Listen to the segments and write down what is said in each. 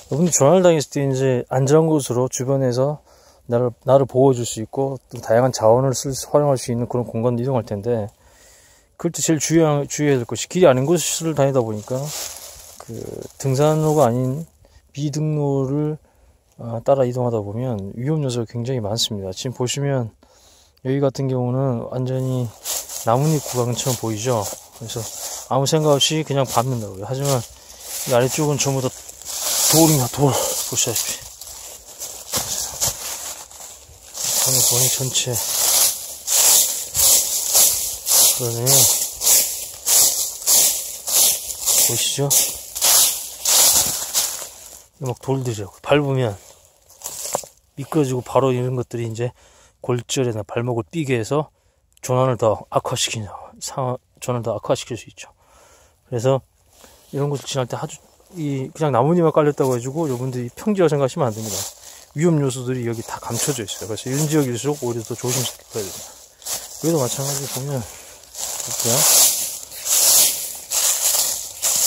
여러분들 전화를 당했을 때 이제 안전한 곳으로 주변에서 나를 보호해줄 수 있고 또 다양한 자원을 활용할 수 있는 그런 공간도 이동할 텐데, 그럴 때 제일 주의해야 될 것이 길이 아닌 곳을 다니다 보니까 그 등산로가 아닌 비등로를 따라 이동하다 보면 위험 요소가 굉장히 많습니다. 지금 보시면 여기 같은 경우는 완전히 나뭇잎 구간처럼 보이죠. 그래서 아무 생각 없이 그냥 밟는다고요. 하지만 이 아래쪽은 전부 다 돌입니다. 돌 보시다시피 거의 전체 그러네요. 보이시죠? 막 돌들이요. 밟으면 미끄러지고 바로 이런 것들이 이제 골절이나 발목을 삐게 해서 전환을 더 악화시킬 수 있죠. 그래서 이런 곳을 지날 때 아주 그냥 나뭇잎만 깔렸다고 해가지고 여러분들이 평지라고 생각하시면 안 됩니다. 위험 요소들이 여기 다 감춰져 있어요. 그래서 이런 지역일수록 오히려 더 조심스럽게 가야 됩니다. 여기도 마찬가지로 보면 볼게요.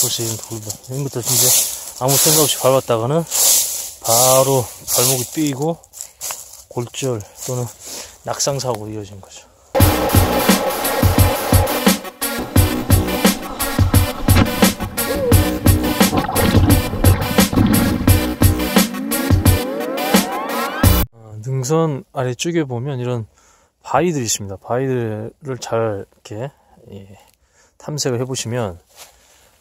보세요. 이런 것들 진짜 아무 생각 없이 밟았다가는 바로 발목이 삐이고 골절 또는 낙상사고로 이어지는 거죠. 능선 아래쪽에 보면 이런 바위들이 있습니다. 바위들을 잘 이렇게 탐색을 해보시면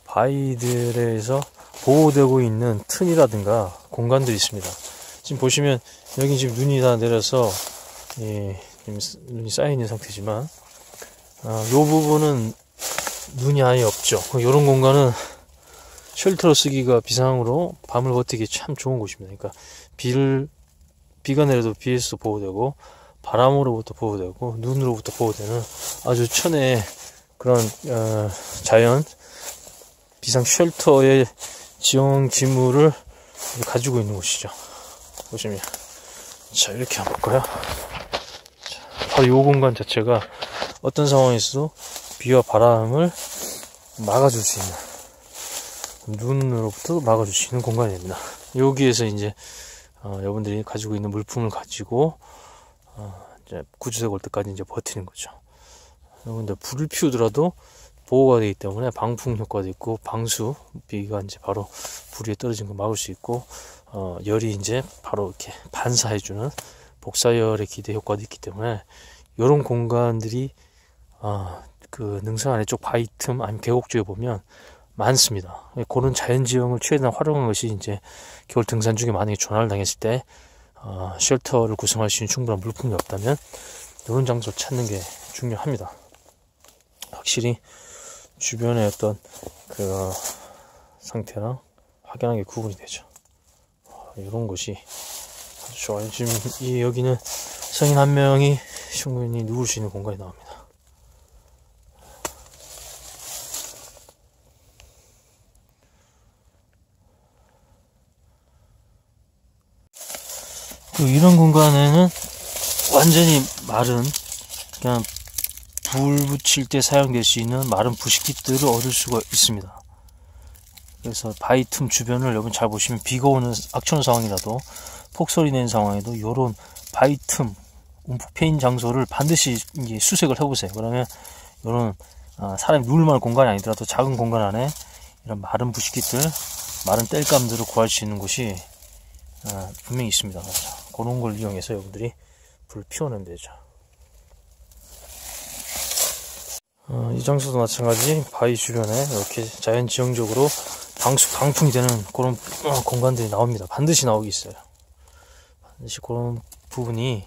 바위들에서 보호되고 있는 튼이라든가 공간들이 있습니다. 지금 보시면 여기 지금 눈이 다 내려서 눈이 쌓여 있는 상태지만 이 부분은 눈이 아예 없죠. 이런 공간은 쉘터로 쓰기가 비상으로 밤을 버티기 참 좋은 곳입니다. 그러니까 비가 내려도 비에서 보호되고 바람으로부터 보호되고 눈으로부터 보호되는 아주 천혜의 그런 자연 비상 쉘터의 지형 지물을 가지고 있는 곳이죠. 보시면 자, 이렇게 한번 볼까요? 자, 바로 이 공간 자체가 어떤 상황에서도 비와 바람을 막아줄 수 있는, 눈으로부터 막아줄 수 있는 공간이 됩니다. 여기에서 이제 여러분들이 가지고 있는 물품을 가지고 이제 구조대가 올 때까지 이제 버티는 거죠. 여러분들 불을 피우더라도 보호가 되기 때문에 방풍 효과도 있고 방수, 비가 이제 바로 불 위에 떨어진 거 막을 수 있고 열이 이제 바로 이렇게 반사해주는 복사열의 기대 효과도 있기 때문에 이런 공간들이 그 능선 아래쪽 바위 틈 아니면 계곡 쪽에 보면 많습니다. 그런 자연지형을 최대한 활용한 것이 이제 겨울 등산 중에 만약에 조난을 당했을 때 쉘터를 구성할 수 있는 충분한 물품이 없다면 이런 장소를 찾는 게 중요합니다. 확실히 주변의 어떤 그 상태랑 확연하게 구분이 되죠. 이런 곳이 아주 좋아요. 지금 여기는 성인 한 명이 충분히 누울 수 있는 공간이 나옵니다. 이런 공간에는 완전히 마른, 그냥 불 붙일 때 사용될 수 있는 마른 부식깃들을 얻을 수가 있습니다. 그래서 바위 틈 주변을 여러분 잘 보시면 비가 오는 악천 상황이라도 폭설이 내는 상황에도 이런 바위 틈 움푹 패인 장소를 반드시 이제 수색을 해보세요. 그러면 이런 사람이 누울 만한 공간이 아니더라도 작은 공간 안에 이런 마른 부식깃들, 마른 땔감들을 구할 수 있는 곳이 분명히 있습니다. 그런 걸 이용해서 여러분들이 불을 피워내면 되죠. 이 장소도 마찬가지 바위 주변에 이렇게 자연지형적으로 방풍이 되는 그런 공간들이 나옵니다. 반드시 나오기 있어요. 반드시 그런 부분이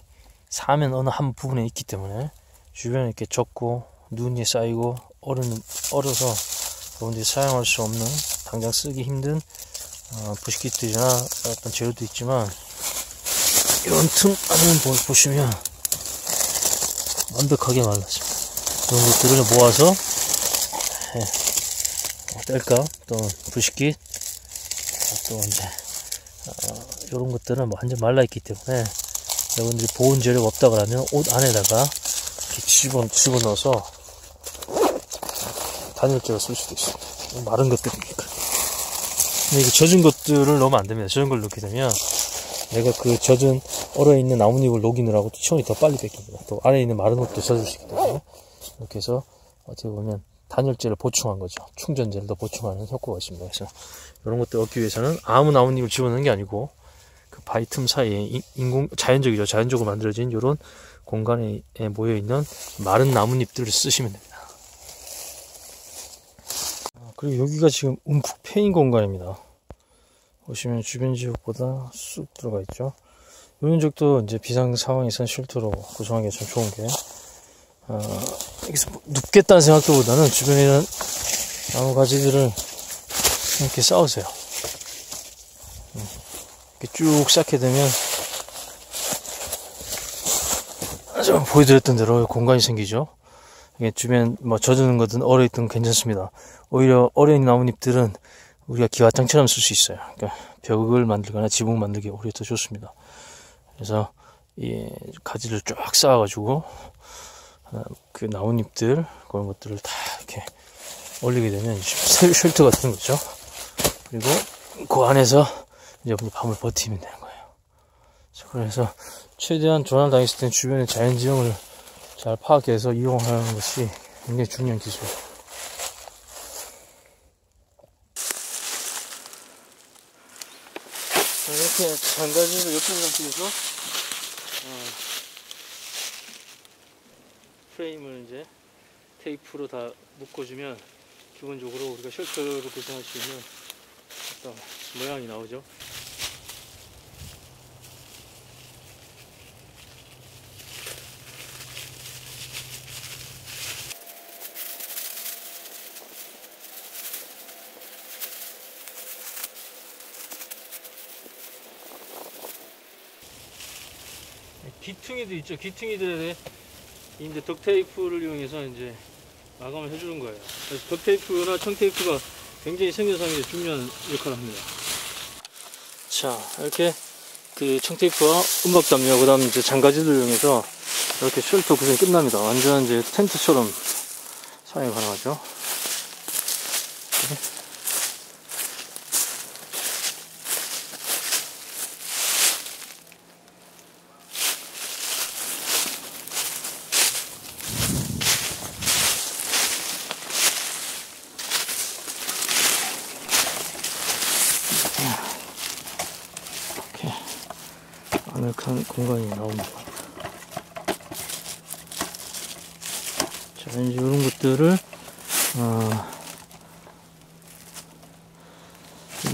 사면 어느 한 부분에 있기 때문에 주변에 이렇게 젖고 눈이 쌓이고 얼어서 여러분들이 사용할 수 없는, 당장 쓰기 힘든 부식깃들이나 어떤 재료도 있지만 이런 틈 안을 보시면 완벽하게 말랐습니다. 이런 것들을 모아서 땔감 또 부식깃 또 이제 이런 것들은 완전 말라있기 때문에 여러분들이 보온 재료가 없다 그러면 옷 안에다가 이렇게 집어넣어서 단열재로 쓸 수도 있습니다. 마른 것들이니까. 근데 이게 젖은 것들을 넣으면 안 됩니다. 젖은 걸 넣게 되면 내가 그 젖은 얼어있는 나뭇잎을 녹이느라고 또 체온이 더 빨리 뺏깁니다. 또 아래에 있는 마른 옷도 젖을 수 있기 때문에 이렇게 해서 어떻게 보면 단열재를 보충한 거죠. 충전재를 더 보충하는 효과가 있습니다. 그래서 이런 것들 얻기 위해서는 아무 나뭇잎을 집어넣는 게 아니고 그 바위 틈 사이에 자연적이죠. 자연적으로 만들어진 이런 공간에 모여있는 마른 나뭇잎들을 쓰시면 됩니다. 그리고 여기가 지금 움푹 패인 공간입니다. 보시면 주변 지역보다 쑥 들어가 있죠. 이런 적도 이제 비상 상황에서는 쉘터로 구성하기가 참 좋은 게, 여기서 눕겠다는 생각보다는 주변에 있는 나무 가지들을 이렇게 쌓으세요. 이렇게 쭉 쌓게 되면, 좀 보여드렸던 대로 공간이 생기죠. 이게 주변 뭐 젖은 거든 얼어있든 괜찮습니다. 오히려 얼어있는 나뭇잎들은 우리가 기와장처럼 쓸 수 있어요. 그러니까 벽을 만들거나 지붕 만들기 오히려 더 좋습니다. 그래서 이 가지를 쫙 쌓아가지고 그 나뭇잎들 그런 것들을 다 이렇게 올리게 되면 쉘터가 되는 거죠. 그리고 그 안에서 이제 밤을 버티면 되는 거예요. 그래서 최대한 조난을 당했을 때 주변의 자연지형을 잘 파악해서 이용하는 것이 굉장히 중요한 기술이에요. 이렇게 장가지를 엮은 상태에서 프레임을 이제 테이프로 다 묶어주면 기본적으로 우리가 쉘터로 구성할 수 있는 어떤 모양이 나오죠. 귀퉁이도 있죠. 귀퉁이들에 이제 덕테이프를 이용해서 이제 마감을 해주는 거예요. 그래서 덕테이프나 청테이프가 굉장히 생존상에 중요한 역할을 합니다. 자, 이렇게 그 청테이프와 음박담요, 그 다음 이제 장가지를 이용해서 이렇게 쉘터 구성이 끝납니다. 완전 이제 텐트처럼 사용이 가능하죠. 아늑한 공간이 나옵니다. 자, 이제 이런 것들을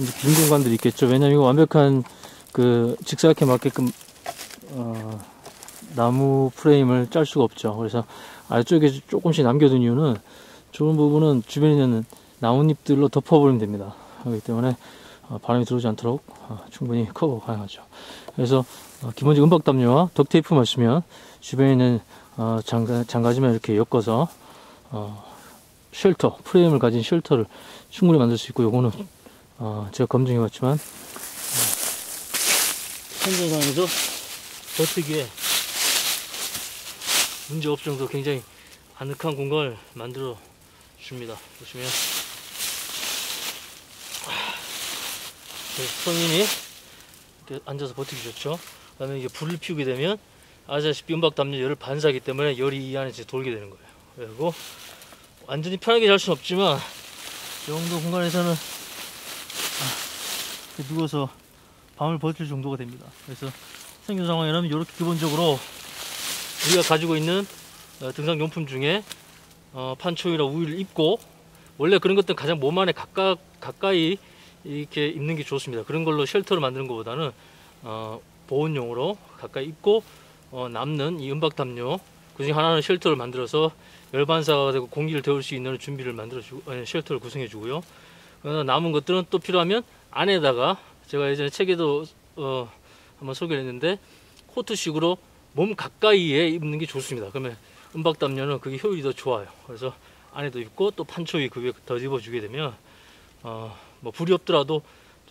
이제 빈 공간들이 있겠죠. 왜냐면 이거 완벽한 그 직사각형 맞게끔 나무 프레임을 짤 수가 없죠. 그래서 아래쪽에 조금씩 남겨둔 이유는 좋은 부분은 주변에 있는 나뭇잎들로 덮어버리면 됩니다. 그렇기 때문에 바람이 들어오지 않도록 충분히 커버 가능하죠. 그래서 기본적인 음박담요와 덕테이프만 쓰면 주변에 있는 장가지만 이렇게 엮어서 쉘터, 프레임을 가진 쉘터를 충분히 만들 수 있고, 요거는 제가 검증해 봤지만 생존상에서 버티기에 문제 없을 정도로 굉장히 아늑한 공간을 만들어 줍니다. 보시면 성인이 이렇게 앉아서 버티기 좋죠. 그 다음에 이게 불을 피우게 되면 아시다시피 음박담요 열을 반사하기 때문에 열이 이 안에 돌게 되는 거예요. 그리고 완전히 편하게 잘 수는 없지만 이 정도 공간에서는 누워서 밤을 버틸 정도가 됩니다. 그래서 생존 상황이라면 이렇게 기본적으로 우리가 가지고 있는 등산용품 중에 판초이나 우유를 입고, 원래 그런 것들은 가장 몸 안에 가까이 이렇게 입는 게 좋습니다. 그런 걸로 쉘터를 만드는 것보다는 보온용으로 가까이 입고 남는 이 음박담요 그중에 하나는 쉘터를 만들어서 열반사가 되고 공기를 데울 수 있는 준비를 만들어주고 쉘터를 구성해 주고요. 남은 것들은 또 필요하면 안에다가 제가 예전에 책에도 한번 소개를 했는데 코트식으로 몸 가까이에 입는 게 좋습니다. 그러면 음박담요는 그게 효율이 더 좋아요. 그래서 안에도 입고 또 판초이 그 위에 더 입어주게 되면 뭐 불이 없더라도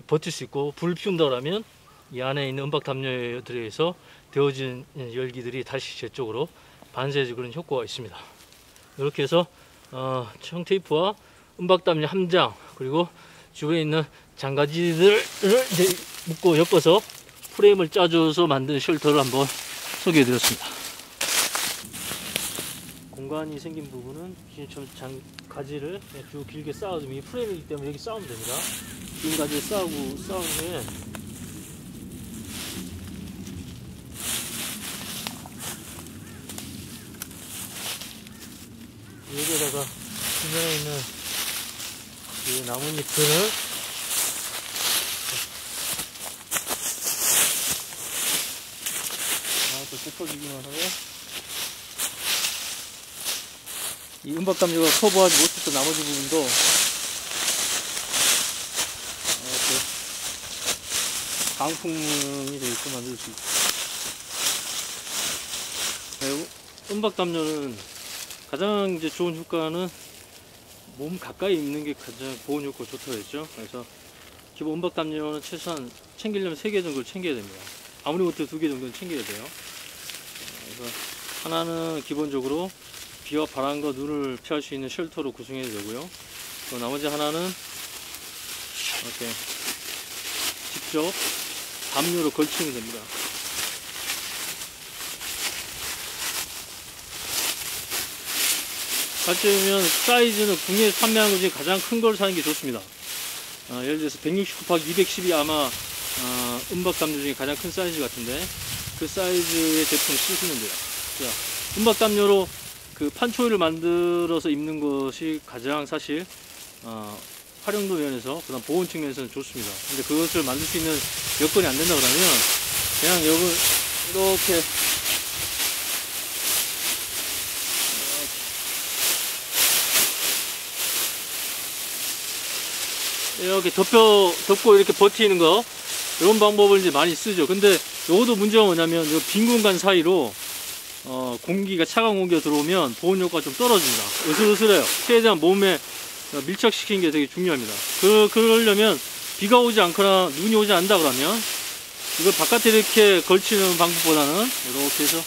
버틸 수 있고, 불 피운다 그러면 이 안에 있는 음박담요에 들어서 데워진 열기들이 다시 제 쪽으로 반사해주는 그런 효과가 있습니다. 이렇게 해서 청테이프와 음박담요 함장, 그리고 주변에 있는 장가지들을 이제 묶고 엮어서 프레임을 짜줘서 만든 쉘터를 한번 소개해 드렸습니다. 공간이 생긴 부분은 지금처럼 장가지를 쭉 길게 쌓아주면, 이 프레임이기 때문에 여기 쌓으면 됩니다. 긴 가지를 쌓은 후에 여기에다가 주변에 있는 이 나뭇잎들을 또 덮어주기만 하고, 이 은박담요가 커버하지 못했던 나머지 부분도 이렇게 강풍문이 되게끔 만들 수 있고, 은박담요는 가장 이제 좋은 효과는 몸 가까이 입는 게 가장 보온 효과 좋다고 했죠. 그래서 기본 은박담요는 최소한 챙기려면 3개 정도를 챙겨야 됩니다. 아무리 못해도 2개 정도는 챙겨야 돼요. 그래서 하나는 기본적으로 비와 바람과 눈을 피할 수 있는 쉘터로 구성해야 되고요. 또 나머지 하나는 이렇게 직접 담요로 걸치면 됩니다. 가져오면 사이즈는 국내에서 판매하는 것 중에 가장 큰 걸 사는 게 좋습니다. 예를 들어서 169x210이 아마 은박담요 중에 가장 큰 사이즈 같은데, 그 사이즈의 제품을 쓰시면 돼요. 자, 은박담요로 그 판초이를 만들어서 입는 것이 가장 사실 활용도 면에서, 그다음 보온 측면에서는 좋습니다. 근데 그것을 만들 수 있는 여건이 안 된다 그러면 그냥 이렇게 덮고 이렇게 버티는 거, 이런 방법을 이제 많이 쓰죠. 근데 요것도 문제가 뭐냐면, 빈 공간 사이로 공기가, 차가운 공기가 들어오면 보온 효과가 좀 떨어집니다. 으슬으슬해요. 최대한 몸에 밀착시키는 게 되게 중요합니다. 그러려면 비가 오지 않거나 눈이 오지 않는다 그러면 이걸 바깥에 이렇게 걸치는 방법보다는 이렇게 해서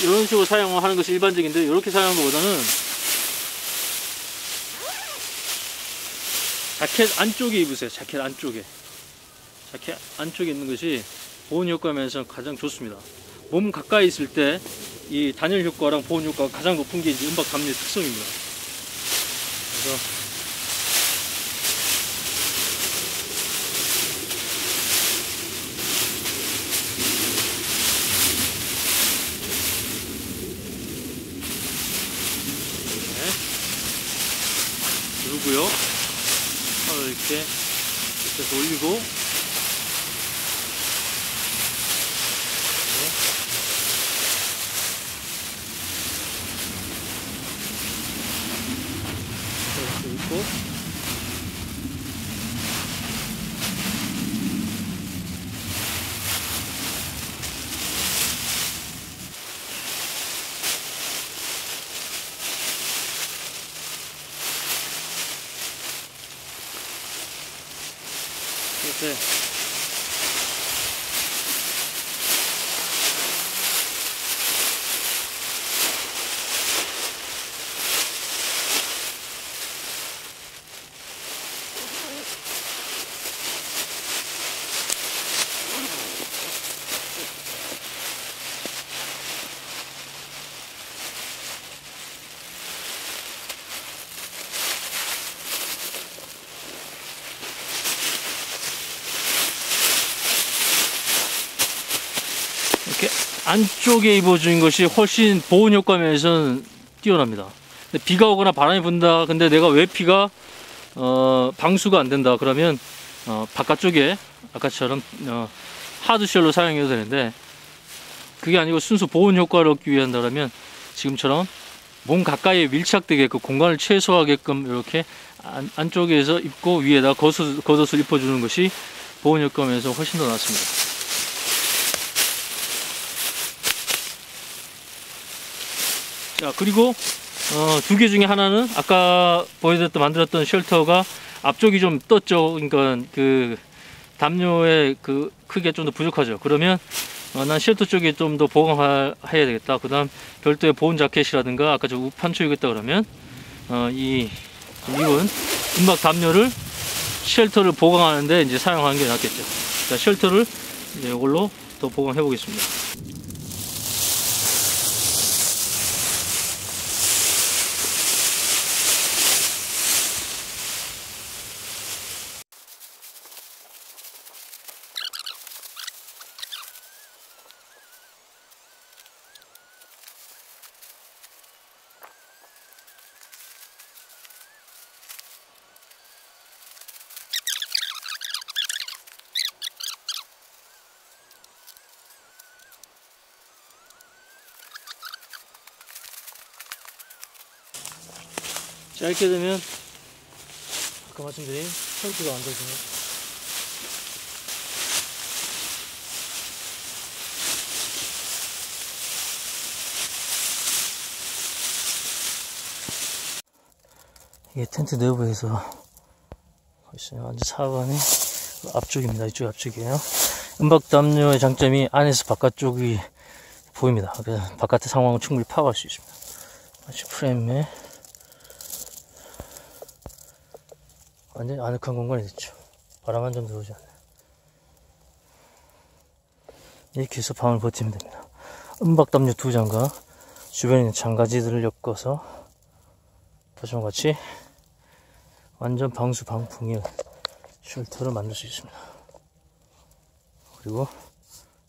이런 식으로 사용하는 것이 일반적인데, 이렇게 사용하는 것보다는 자켓 안쪽에 입으세요. 자켓 안쪽에 있는 것이 보온 효과면에서 가장 좋습니다. 몸 가까이 있을 때 이 단열 효과랑 보온 효과가 가장 높은 게 이제 은박담요의 특성입니다. 그래서 누르고요. 이렇게 올리고, 이렇게 있고, 이렇게 안쪽에 입어주는 것이 훨씬 보온 효과 면에서는 뛰어납니다. 근데 비가 오거나 바람이 분다, 근데 내가 외피가 방수가 안 된다 그러면 바깥쪽에 아까처럼 하드쉘로 사용해도 되는데, 그게 아니고 순수 보온 효과를 얻기 위한다면 지금처럼 몸 가까이에 밀착되게끔, 공간을 최소화하게끔 이렇게 안쪽에서 입고 위에다 겉옷을 입어주는 것이 보온 효과 면에서 훨씬 더 낫습니다. 자, 그리고 2개 중에 하나는 아까 만들었던 쉘터가 앞쪽이 좀 떴죠. 그러니까 그 담요의 그 크기가 좀 더 부족하죠. 그러면 난 쉘터 쪽에 좀 더 보강해야 되겠다. 그 다음 별도의 보온 자켓이라든가, 아까 저 판초이겠다 그러면 이 입은 은박 담요를 쉘터를 보강하는데 이제 사용하는 게 낫겠죠. 자, 쉘터를 이제 이걸로 더 보강해 보겠습니다. 자, 이렇게 되면 아까 말씀드린 텐트가 완성됩니다. 이게 텐트 내부에서 보시면 완전 사방이 앞쪽입니다. 이쪽 앞쪽이에요. 은박 담요의 장점이 안에서 바깥쪽이 보입니다. 그래서 바깥의 상황을 충분히 파악할 수 있습니다. 마치 프레임에 완전히 아늑한 공간이 됐죠. 바람 한 점 들어오지 않아요. 이렇게 해서 밤을 버티면 됩니다. 은박담요 2장과 주변에 있는 장가지들을 엮어서 보시면 같이 완전 방수 방풍의 쉘터를 만들 수 있습니다. 그리고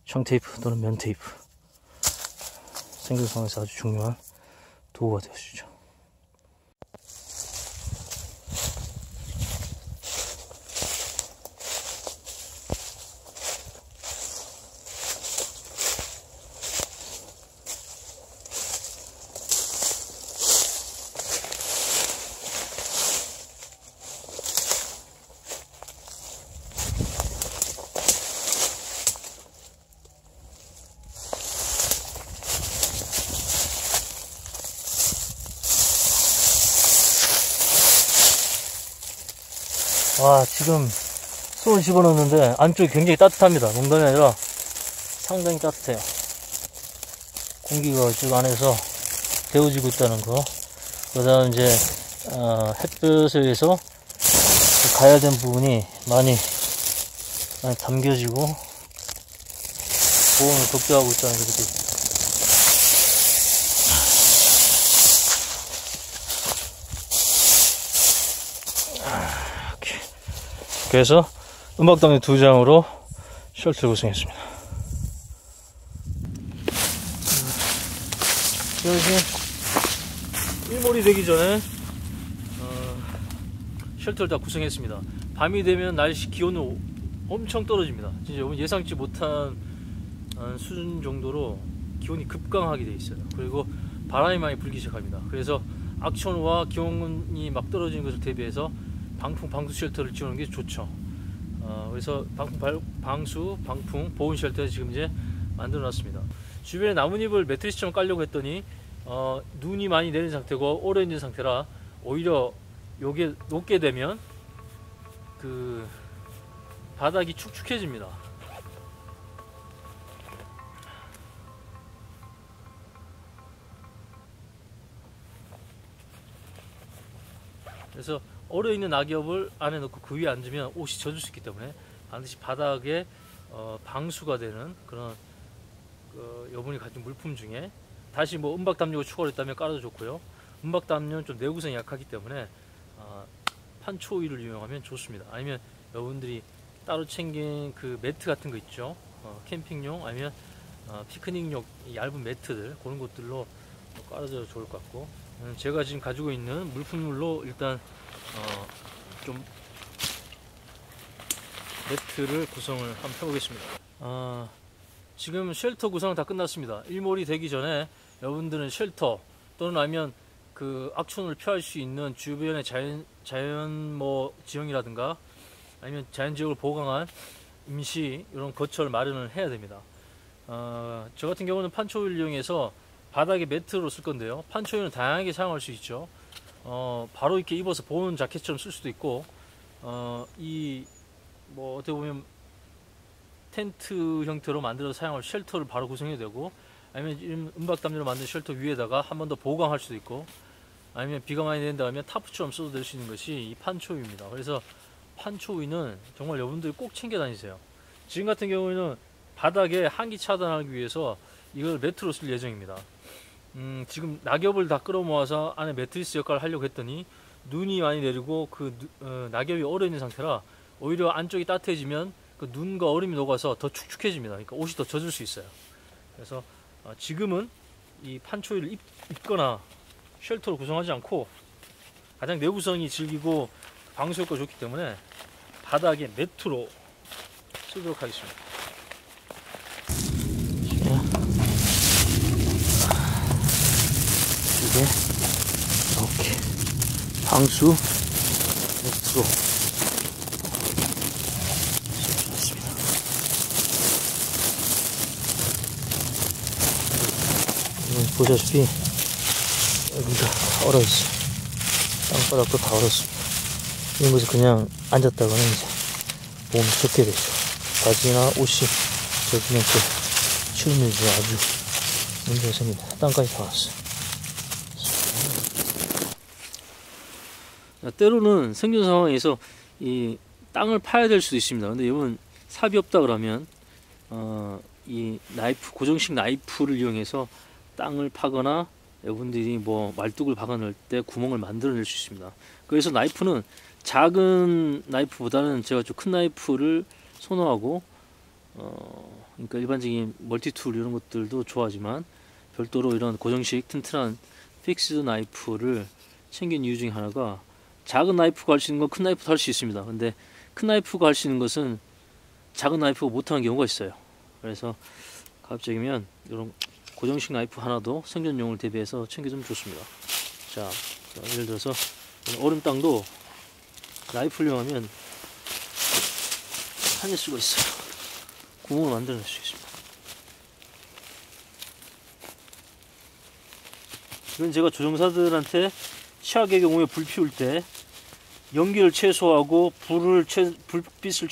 청테이프 또는 면테이프, 생존상에서 아주 중요한 도구가 되어주죠. 와, 지금 손을 집어넣었는데 안쪽이 굉장히 따뜻합니다. 농담이 아니라 상당히 따뜻해요. 공기가 지금 안에서 데워지고 있다는 거. 그 다음 이제 햇볕에 의해서 가야 된 부분이 많이 담겨지고 보온을 극대화하고 있다는 게 느껴집니다. 그래서 은박담요 2장으로 쉘터를 구성했습니다. 지금 일몰이 되기 전에 쉘터를 다 구성했습니다. 밤이 되면 날씨 기온은 엄청 떨어집니다. 진짜 예상치 못한 수준 정도로 기온이 급강하게 되어 있어요. 그리고 바람이 많이 불기 시작합니다. 그래서 악천후와 기온이 막 떨어지는 것을 대비해서 방수 쉘터를 지어놓은 게 좋죠. 그래서 방수, 방풍, 보온 쉘터를 지금 이제 만들어 놨습니다. 주변에 나뭇잎을 매트리스처럼 깔려고 했더니 눈이 많이 내린 상태고 오래 있는 상태라 오히려 요게 녹게 되면 그 바닥이 축축해집니다. 그래서 얼어 있는 낙엽을 안에 넣고 그 위에 앉으면 옷이 젖을 수 있기 때문에 반드시 바닥에 방수가 되는 그런 여분이 가진 물품 중에 다시 뭐 은박담요가 추가로 있다면 깔아도 좋고요. 은박담요는 좀 내구성이 약하기 때문에 판초 오일을 이용하면 좋습니다. 아니면 여러분들이 따로 챙긴 그 매트 같은 거 있죠. 캠핑용 아니면 피크닉용 얇은 매트들 그런 것들로 깔아줘도 좋을 것 같고, 제가 지금 가지고 있는 물품물로 일단 좀 매트를 구성을 한번 해보겠습니다. 지금 쉘터 구성은 다 끝났습니다. 일몰이 되기 전에 여러분들은 쉘터 또는 아니면 그 악천후를 피할 수 있는 주변의 자연 뭐 지형이라든가 아니면 자연 지역을 보강한 임시 이런 거처를 마련을 해야 됩니다. 저 같은 경우는 판초를 이용해서 바닥에 매트로 쓸 건데요. 판초유는 다양하게 사용할 수 있죠. 바로 이렇게 입어서 보온 자켓처럼 쓸 수도 있고, 이 뭐 어떻게 보면 텐트 형태로 만들어서 사용할 쉘터를 바로 구성해도 되고, 아니면 은박담요로 만든 쉘터 위에다가 한 번 더 보강할 수도 있고, 아니면 비가 많이 내린다 하면 타프처럼 써도 될 수 있는 것이 이 판초유입니다. 그래서 판초위는 정말 여러분들이 꼭 챙겨 다니세요. 지금 같은 경우에는 바닥에 한기 차단하기 위해서 이걸 매트로 쓸 예정입니다. 지금 낙엽을 다 끌어모아서 안에 매트리스 역할을 하려고 했더니 눈이 많이 내리고 그 낙엽이 얼어있는 상태라 오히려 안쪽이 따뜻해지면 그 눈과 얼음이 녹아서 더 축축해집니다. 그러니까 옷이 더 젖을 수 있어요. 그래서 지금은 이 판초위를 입거나 쉘터로 구성하지 않고 가장 내구성이 질기고 방수 효과가 좋기 때문에 바닥에 매트로 쓰도록 하겠습니다. 이게 이렇게 방수 매트로 설치했습니다. 보시다시피 여기가 얼어있어요. 땅바닥도 다 얼었습니다. 이런 것을 그냥 앉았다가는 이제 몸이 젖게 되죠. 바지나 옷이 젖으면 또 추우면서 아주 문제가 생깁니다. 땅까지 다 왔어요. 때로는 생존 상황에서 이 땅을 파야 될 수도 있습니다. 근데 이건 삽이 없다 그러면 이 나이프, 고정식 나이프를 이용해서 땅을 파거나 여러분들이 뭐 말뚝을 박아낼 때 구멍을 만들어낼 수 있습니다. 그래서 나이프는 작은 나이프보다는 제가 좀 큰 나이프를 선호하고 그러니까 일반적인 멀티툴 이런 것들도 좋아하지만 별도로 이런 고정식 튼튼한 픽스드 나이프를 챙긴 이유 중에 하나가 작은 나이프가 할 수 있는 건 큰 나이프도 할 수 있습니다. 근데 큰 나이프가 할 수 있는 것은 작은 나이프가 못하는 경우가 있어요. 그래서 가급적이면 이런 고정식 나이프 하나도 생존용을 대비해서 챙겨주면 좋습니다. 자, 예를 들어서 얼음 땅도 나이프를 이용하면 파낼 수가 있어요. 구멍을 만들어낼 수 있습니다. 이건 제가 조종사들한테 최악의 경우에 불 피울 때 연기를 최소화하고 불빛을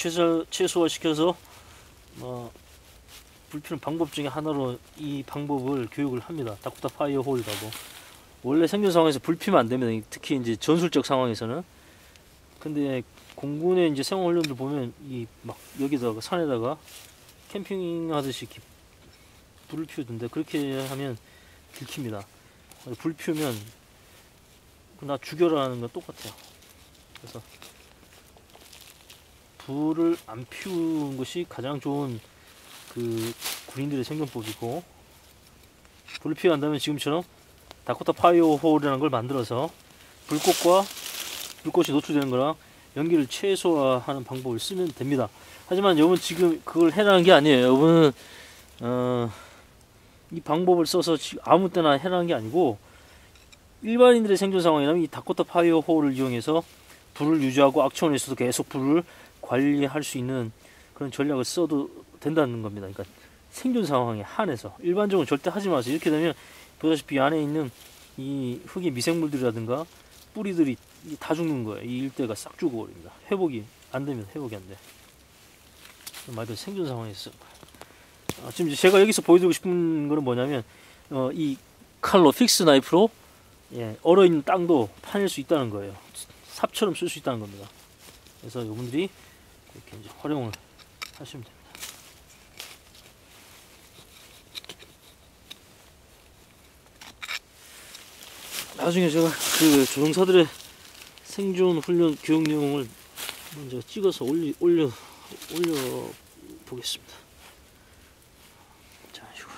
최소화시켜서 불 피우는 방법 중에 하나로 이 방법을 교육을 합니다. 다코타 파이어 홀이라고. 원래 생존 상황에서 불 피면 안 됩니다. 특히 이제 전술적 상황에서는. 근데 공군의 이제 생활 훈련들 보면 이 막 여기다가 산에다가 캠핑 하듯이 불을 피우던데 그렇게 하면 들킵니다. 불 피우면 나 죽여라 하는 건 똑같아요. 그래서 불을 안 피우는 것이 가장 좋은 그 군인들의 생존법이고, 불을 피한다면 지금처럼 다코타 파이어 홀이라는 걸 만들어서 불꽃이 노출되는 거랑 연기를 최소화하는 방법을 쓰면 됩니다. 하지만 여러분 지금 그걸 해라는 게 아니에요. 여러분은 이 방법을 써서 아무 때나 해라는 게 아니고 일반인들의 생존 상황이라면 이 다코타 파이어 홀을 이용해서 불을 유지하고 악천후에서도 계속 불을 관리할 수 있는 그런 전략을 써도 된다는 겁니다. 그러니까 생존 상황에 한해서 일반적으로 절대 하지 마세요. 이렇게 되면 보다시피 안에 있는 이 흙의 미생물들이라든가 뿌리들이 다 죽는 거예요. 이 일대가 싹 죽어버립니다. 회복이 안 됩니다. 회복이 안 돼. 말 그대로 생존 상황에서 지금 제가 여기서 보여드리고 싶은 거는 뭐냐면 이 칼로 픽스 나이프로 얼어있는 땅도 파낼 수 있다는 거예요. 삽처럼 쓸 수 있다는 겁니다. 그래서 여러분들이 이렇게 이제 활용을 하시면 됩니다. 나중에 제가 그 조종사들의 생존 훈련 교육 내용을 먼저 찍어서 올려 보겠습니다. 자, 이거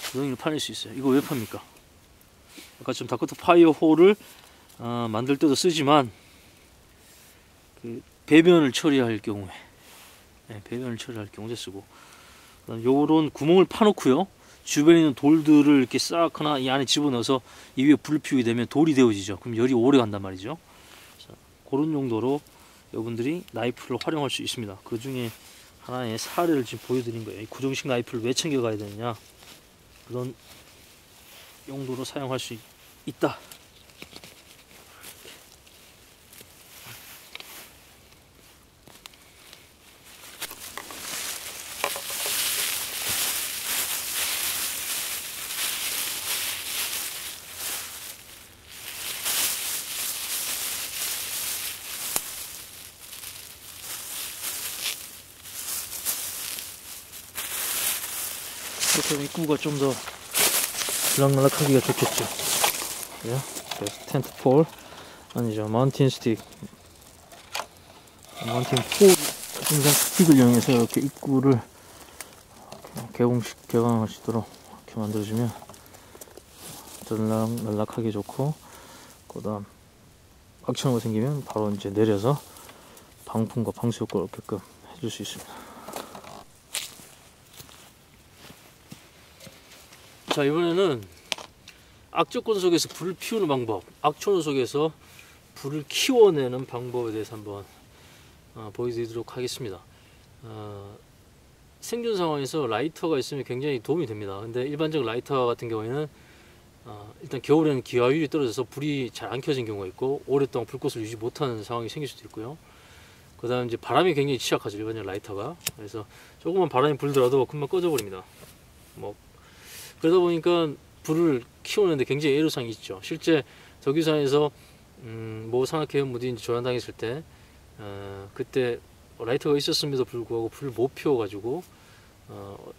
구덩이를 파낼 수 있어요. 이거 왜 팝니까? 아까 좀 다코타 파이어 홀을 만들 때도 쓰지만 그 배변을 처리할 경우에 배변을 처리할 경우에 쓰고, 그다음 요런 구멍을 파놓고요. 주변에 있는 돌들을 이렇게 쌓거나 이 안에 집어넣어서 이 위에 불을 피우게 되면 돌이 데워지죠. 그럼 열이 오래 간단 말이죠. 자, 그런 용도로 여러분들이 나이프를 활용할 수 있습니다. 그 중에 하나의 사례를 지금 보여드린 거예요. 이 고정식 나이프를 왜 챙겨가야 되느냐, 그런 용도로 사용할 수 있다. 그럼 입구가 좀 더 들락날락하기가 좋겠죠. 예? 그래서 텐트 폴 아니죠, 마운틴 스틱, 마운틴 폴 같은 스틱을 이용해서 이렇게 입구를 개방할 수 있도록 이렇게 만들어주면 들락날락하기 좋고, 그 다음 꽉찬 거 생기면 바로 이제 내려서 방풍과 방수 효과를 얻게끔 해줄 수 있습니다. 자, 이번에는 악조건 속에서 불을 피우는 방법, 악천후 속에서 불을 키워내는 방법에 대해서 한번 보여드리도록 하겠습니다. 생존 상황에서 라이터가 있으면 굉장히 도움이 됩니다. 근데 일반적 라이터 같은 경우에는 일단 겨울에는 기화율이 떨어져서 불이 잘 안 켜진 경우가 있고, 오랫동안 불꽃을 유지 못하는 상황이 생길 수도 있고요. 그 다음 이제 바람이 굉장히 취약하죠, 일반적 라이터가. 그래서 조금만 바람이 불더라도 금방 꺼져버립니다. 그러다 보니까 불을 키우는데 굉장히 애로사항이 있죠. 실제 덕유산에서 모 산악회원 무디 조난당했을 때 그때 라이터가 있었음에도 불구하고 불을 못 피워가지고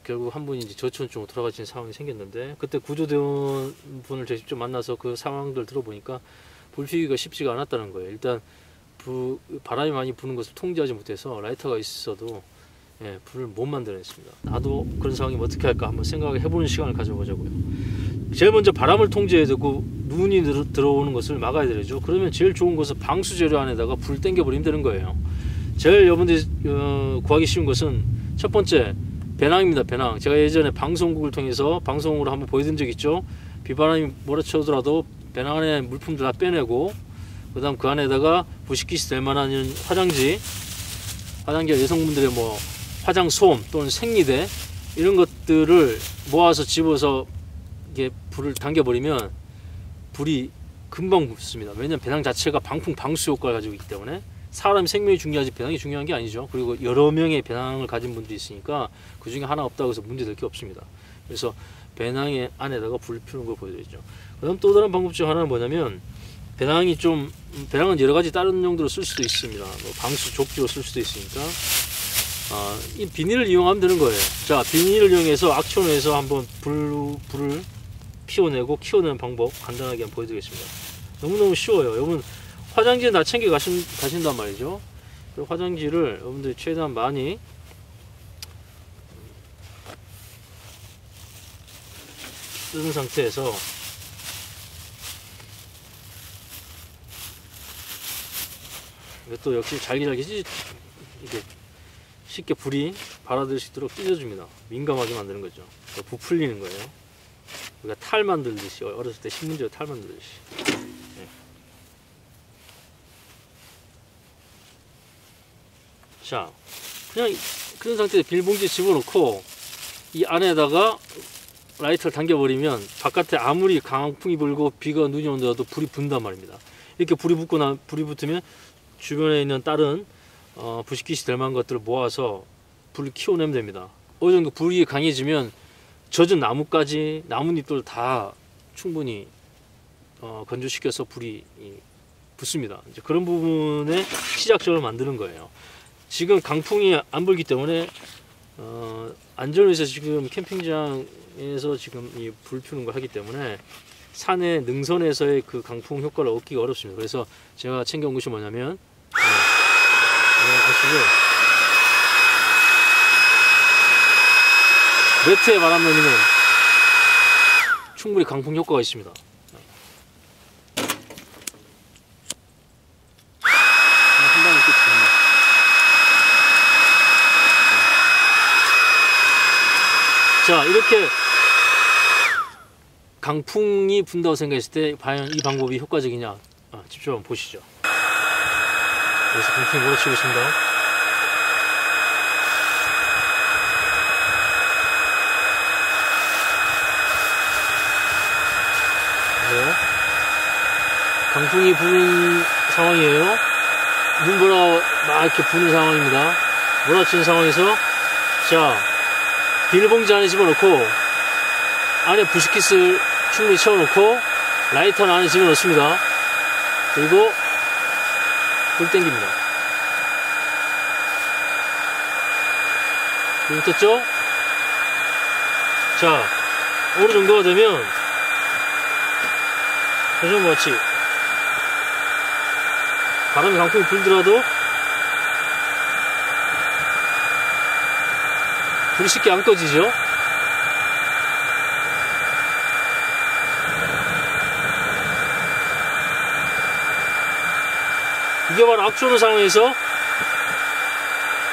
결국 한 분이 이제 저체온증으로 돌아가신 상황이 생겼는데, 그때 구조대원 분을 제가 직접 만나서 그 상황들 들어보니까 불 피우기가 쉽지가 않았다는 거예요. 일단 바람이 많이 부는 것을 통제하지 못해서 라이터가 있어도 불을 못 만들어냈습니다. 나도 그런 상황이면 어떻게 할까 한번 생각을 해보는 시간을 가져보자고요. 제일 먼저 바람을 통제해야 되고, 눈이 들어오는 것을 막아야 되죠. 그러면 제일 좋은 것은 방수 재료 안에다가 불 땡겨버리면 되는 거예요. 제일 여러분들이 구하기 쉬운 것은 첫 번째 배낭입니다. 배낭. 제가 예전에 방송국을 통해서 방송으로 한번 보여드린 적 있죠. 비바람이 몰아쳐오더라도 배낭 안에 물품들 다 빼내고, 그 다음 그 안에다가 부식기시 될 만한 화장지와 여성분들의 뭐 화장솜 또는 생리대 이런 것들을 모아서 집어서 이게 불을 당겨버리면 불이 금방 붙습니다. 왜냐하면 배낭 자체가 방풍 방수 효과를 가지고 있기 때문에. 사람 생명이 중요하지 배낭이 중요한 게 아니죠. 그리고 여러 명의 배낭을 가진 분들이 있으니까 그 중에 하나 없다고 해서 문제될 게 없습니다. 그래서 배낭의 안에다가 불 피우는 걸 보여드리죠. 그 다음 또 다른 방법 중 하나는 뭐냐면, 배낭은 여러 가지 다른 용도로 쓸 수도 있습니다. 뭐 방수 조끼로 쓸 수도 있으니까 이 비닐을 이용하면 되는 거예요. 자, 비닐을 이용해서 악천후에서 한번 불을 피워내고 키워내는 방법 간단하게 한번 보여드리겠습니다. 너무너무 쉬워요. 여러분 화장지는 다 챙겨 가신단 말이죠. 그리고 화장지를 여러분들이 최대한 많이 뜯은 상태에서 또 역시 잘기잘기 이게 쉽게 불이 발아들 수 있도록 찢어줍니다. 민감하게 만드는 거죠. 부풀리는 거예요. 우리가 탈 만들듯이, 어렸을 때 신문지에 탈 만들듯이. 네. 자, 그냥 그런 상태에서 비닐봉지에 집어넣고 이 안에다가 라이터를 당겨버리면 바깥에 아무리 강풍이 불고 비가 눈이 온다도 불이 분단 말입니다. 이렇게 불이 붙으면 주변에 있는 다른 부식기시 될 만한 것들을 모아서 불을 키워내면 됩니다. 어느 정도 불이 강해지면 젖은 나뭇가지, 나뭇잎들 다 충분히 건조시켜서 불이 붙습니다. 이제 그런 부분에 시작점을 만드는 거예요. 지금 강풍이 안 불기 때문에 안전을 위해서 지금 캠핑장에서 지금 이 불 피우는 걸 하기 때문에 산의 능선에서의 그 강풍 효과를 얻기가 어렵습니다. 그래서 제가 챙겨온 것이 뭐냐면 아시죠? 매트에 바람 넣으면 충분히 강풍 효과가 있습니다. 한 방에 끝입니다. 자, 이렇게 강풍이 분다고 생각했을 때 과연 이 방법이 효과적이냐, 집중 한번 보시죠. 여기서 강풍이 몰아치고 있습니다. 네. 강풍이 부는 상황이에요. 눈보라 막 이렇게 부는 상황입니다. 몰아치는 상황에서, 자, 비닐봉지 안에 집어넣고 안에 부식킷을 충분히 채워놓고 라이터는 안에 집어넣습니다. 그리고 불 땡깁니다. 불 붙었죠? 자, 어느 정도가 되면 표정과 같이 바람이 강풍이 불더라도 불이 쉽게 안 꺼지죠. 이게 바로 악조는 상황에서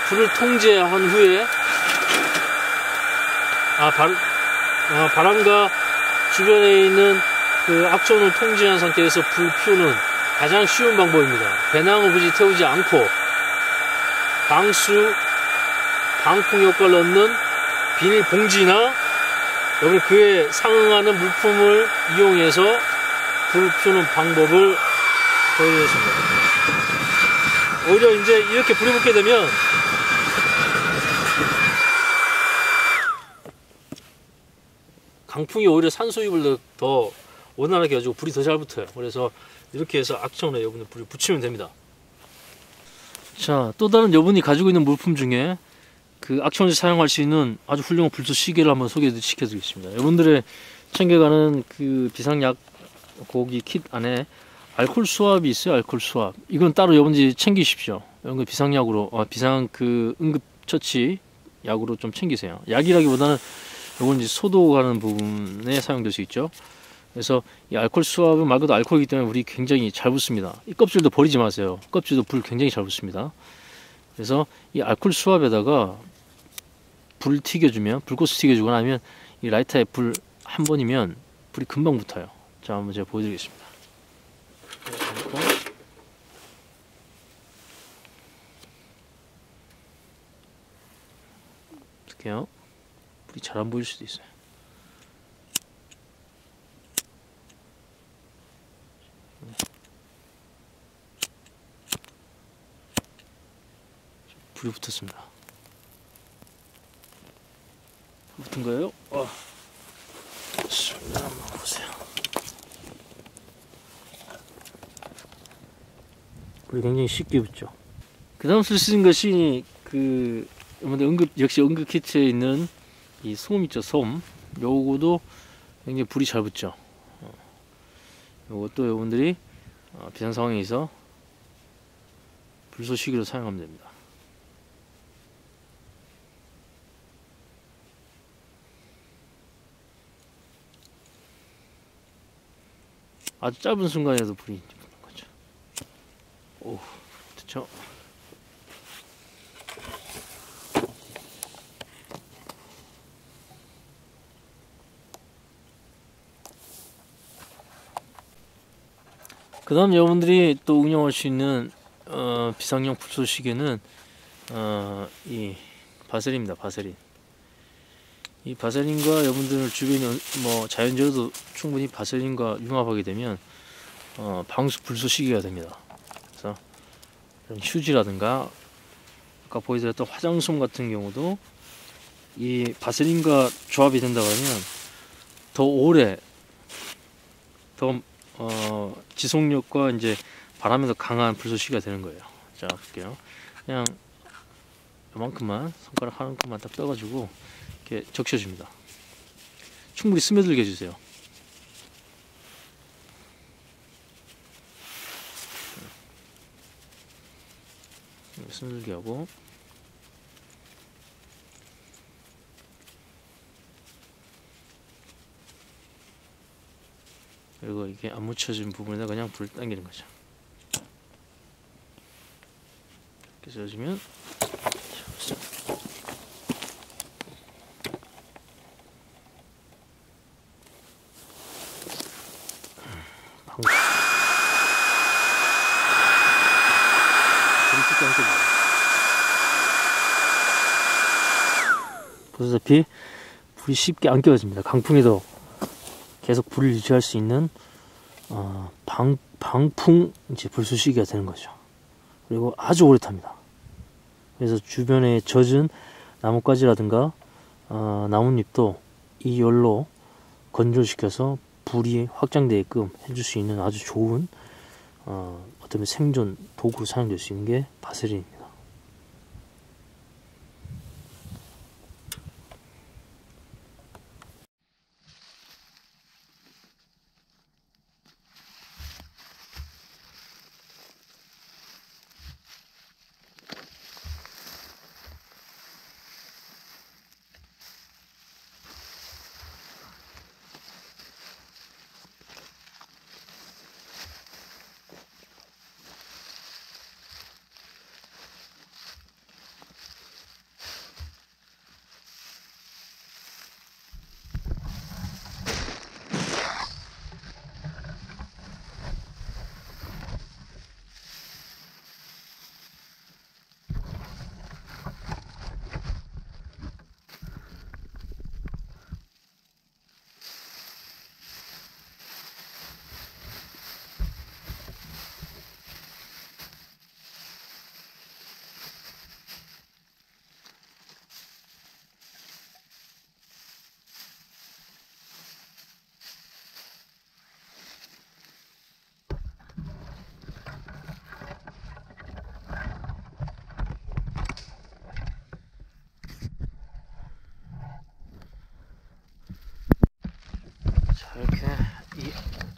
불을 통제한 후에 바람과 주변에 있는 그 악천을 통제한 상태에서 불 피우는 가장 쉬운 방법입니다. 배낭을 굳이 태우지 않고 방수, 방풍 효과를 얻는 비닐 봉지나 여러분 그에 상응하는 물품을 이용해서 불을 피우는 방법을 보여드리겠습니다. 오히려 이제 이렇게 불이 붙게 되면 강풍이 오히려 산소 유입을 더 원활하게 해가지고 불이 더 잘 붙어요. 그래서 이렇게 해서 악천에 여러분들 불을 붙이면 됩니다. 자, 또 다른 여러분이 가지고 있는 물품 중에 그 악천에서 사용할 수 있는 아주 훌륭한 불소 시계를 한번 소개시켜드리겠습니다. 여러분들의 챙겨가는 그 비상약 고기 킷 안에 알코올 수압이 있어요. 알코올 수압. 이건 따로 여러분들이 챙기십시오. 이런 거 비상약으로 비상 그 응급처치 약으로 좀 챙기세요. 약이라기보다는 이건 이제 소독하는 부분에 사용될 수 있죠. 그래서 이 알코올 수압은 말 그대로 알코올이기 때문에 불이 굉장히 잘 붙습니다. 이 껍질도 버리지 마세요. 껍질도 불 굉장히 잘 붙습니다. 그래서 이 알코올 수압에다가 불 튀겨주면, 불꽃을 튀겨주거나 하면 이 라이터에 불 한 번이면 불이 금방 붙어요. 자, 한번 제가 보여드리겠습니다. 어떡해요? 불이 잘 안 보일 수도 있어요. 불이 붙었습니다. 붙은 거예요? 한번 보세요. 불이 굉장히 쉽게 붙죠. 그 다음 쓸 수 있는 것이 역시 응급 키트에 있는 이 솜 있죠, 솜. 요거도 굉장히 불이 잘 붙죠. 요것도 여러분들이 비상 상황에서 불쏘시개로 사용하면 됩니다. 아주 짧은 순간에도 불이 붙는 거죠. 오, 그렇죠. 그 다음 여러분들이 또 응용할 수 있는 비상용 불쏘시개는 이 바세린입니다. 바세린. 이 바세린과 여러분들 주변에 자연재료도 충분히 바세린과 융합하게 되면 방수 불쏘시개가 됩니다. 그래서 이런 휴지라든가 아까 보여드렸던 화장솜 같은 경우도 이 바세린과 조합이 된다고 하면 더 오래 지속력과 이제 바람에 더 강한 불쏘시개가 되는 거예요. 자, 볼게요. 그냥 이만큼만 손가락 하나만큼만 딱 떠가지고 이렇게 적셔줍니다. 충분히 스며들게 해주세요. 스며들게 하고 그리고 이게 안 묻혀진 부분에다 그냥 불을 당기는 거죠. 이렇게 져주면 보시다시피 불이 쉽게 안 껴집니다. 강풍에도 계속 불을 유지할 수 있는 방풍 이제 불쏘시개가 되는 거죠. 그리고 아주 오래 탑니다. 그래서 주변에 젖은 나뭇가지라든가 나뭇잎도 이 열로 건조시켜서 불이 확장되게끔 해줄 수 있는 아주 좋은 어떤 생존 도구로 사용될 수 있는 게 바세린입니다.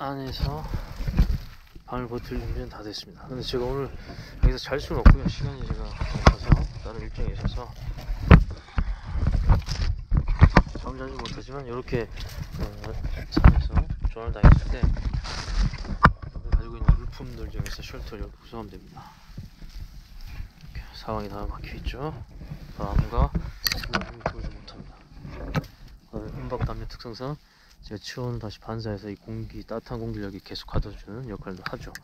안에서 밤을 버틸 준비는 다 됐습니다. 근데 제가 오늘 여기서 잘 수는 없고요. 시간이 제가 없어서 다른 일정이 있어서 잠자지 못하지만 이렇게 산에서 조언을 당했을 때 가지고 있는 물품들 중에서 쉘터를 이렇게 구성하면 됩니다. 이렇게 상황이 다 막혀있죠. 바람과 풍랑이 들어오지 못합니다. 은박 담요 특성상 제가 체온을 다시 반사해서 이 공기, 따뜻한 공기를 여기 계속 가둬주는 역할도 하죠.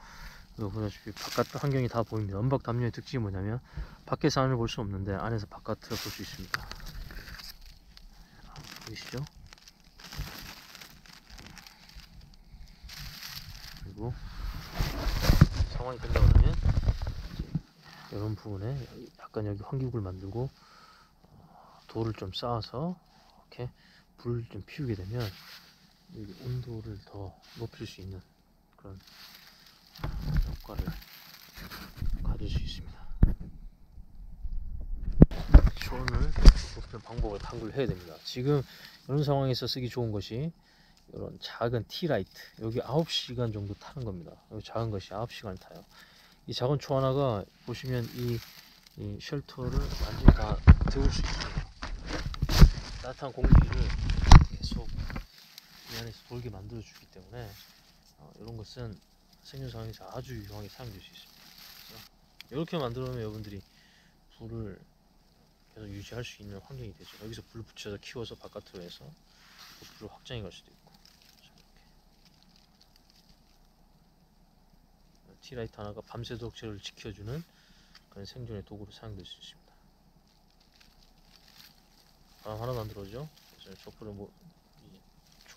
그리고 보다시피 바깥 환경이 다 보입니다. 은박 담요의 특징이 뭐냐면 밖에서 안을 볼 수 없는데 안에서 바깥을 볼 수 있습니다. 보이시죠? 그리고 상황이 된다 그러면 이런 부분에 약간 여기 환기구를 만들고 돌을 좀 쌓아서 이렇게 불을 좀 피우게 되면 여기 온도를 더 높일 수 있는 그런 효과를 가질 수 있습니다. 초원을 높이는 방법을 탐구를 해야 됩니다. 지금 이런 상황에서 쓰기 좋은 것이 이런 작은 티라이트, 여기 9시간 정도 타는 겁니다. 여기 작은 것이 9시간을 타요. 이 작은 초 하나가 보시면 이 쉘터를 완전히 다 데울 수 있습니다. 따뜻한 공기를 계속 이 안에서 돌게 만들어 주기 때문에 이런 것은 생존 상황에서 아주 유용하게 사용될 수 있습니다. 그래서 이렇게 만들어 놓으면 여러분들이 불을 계속 유지할 수 있는 환경이 되죠. 여기서 불 붙여서 키워서 바깥으로 해서 불을 확장해 갈 수도 있고. 이렇게 티라이트 하나가 밤새도록 저를 지켜주는 그런 생존의 도구로 사용될 수 있습니다. 바람 하나도 안 들어오죠? 그래서 저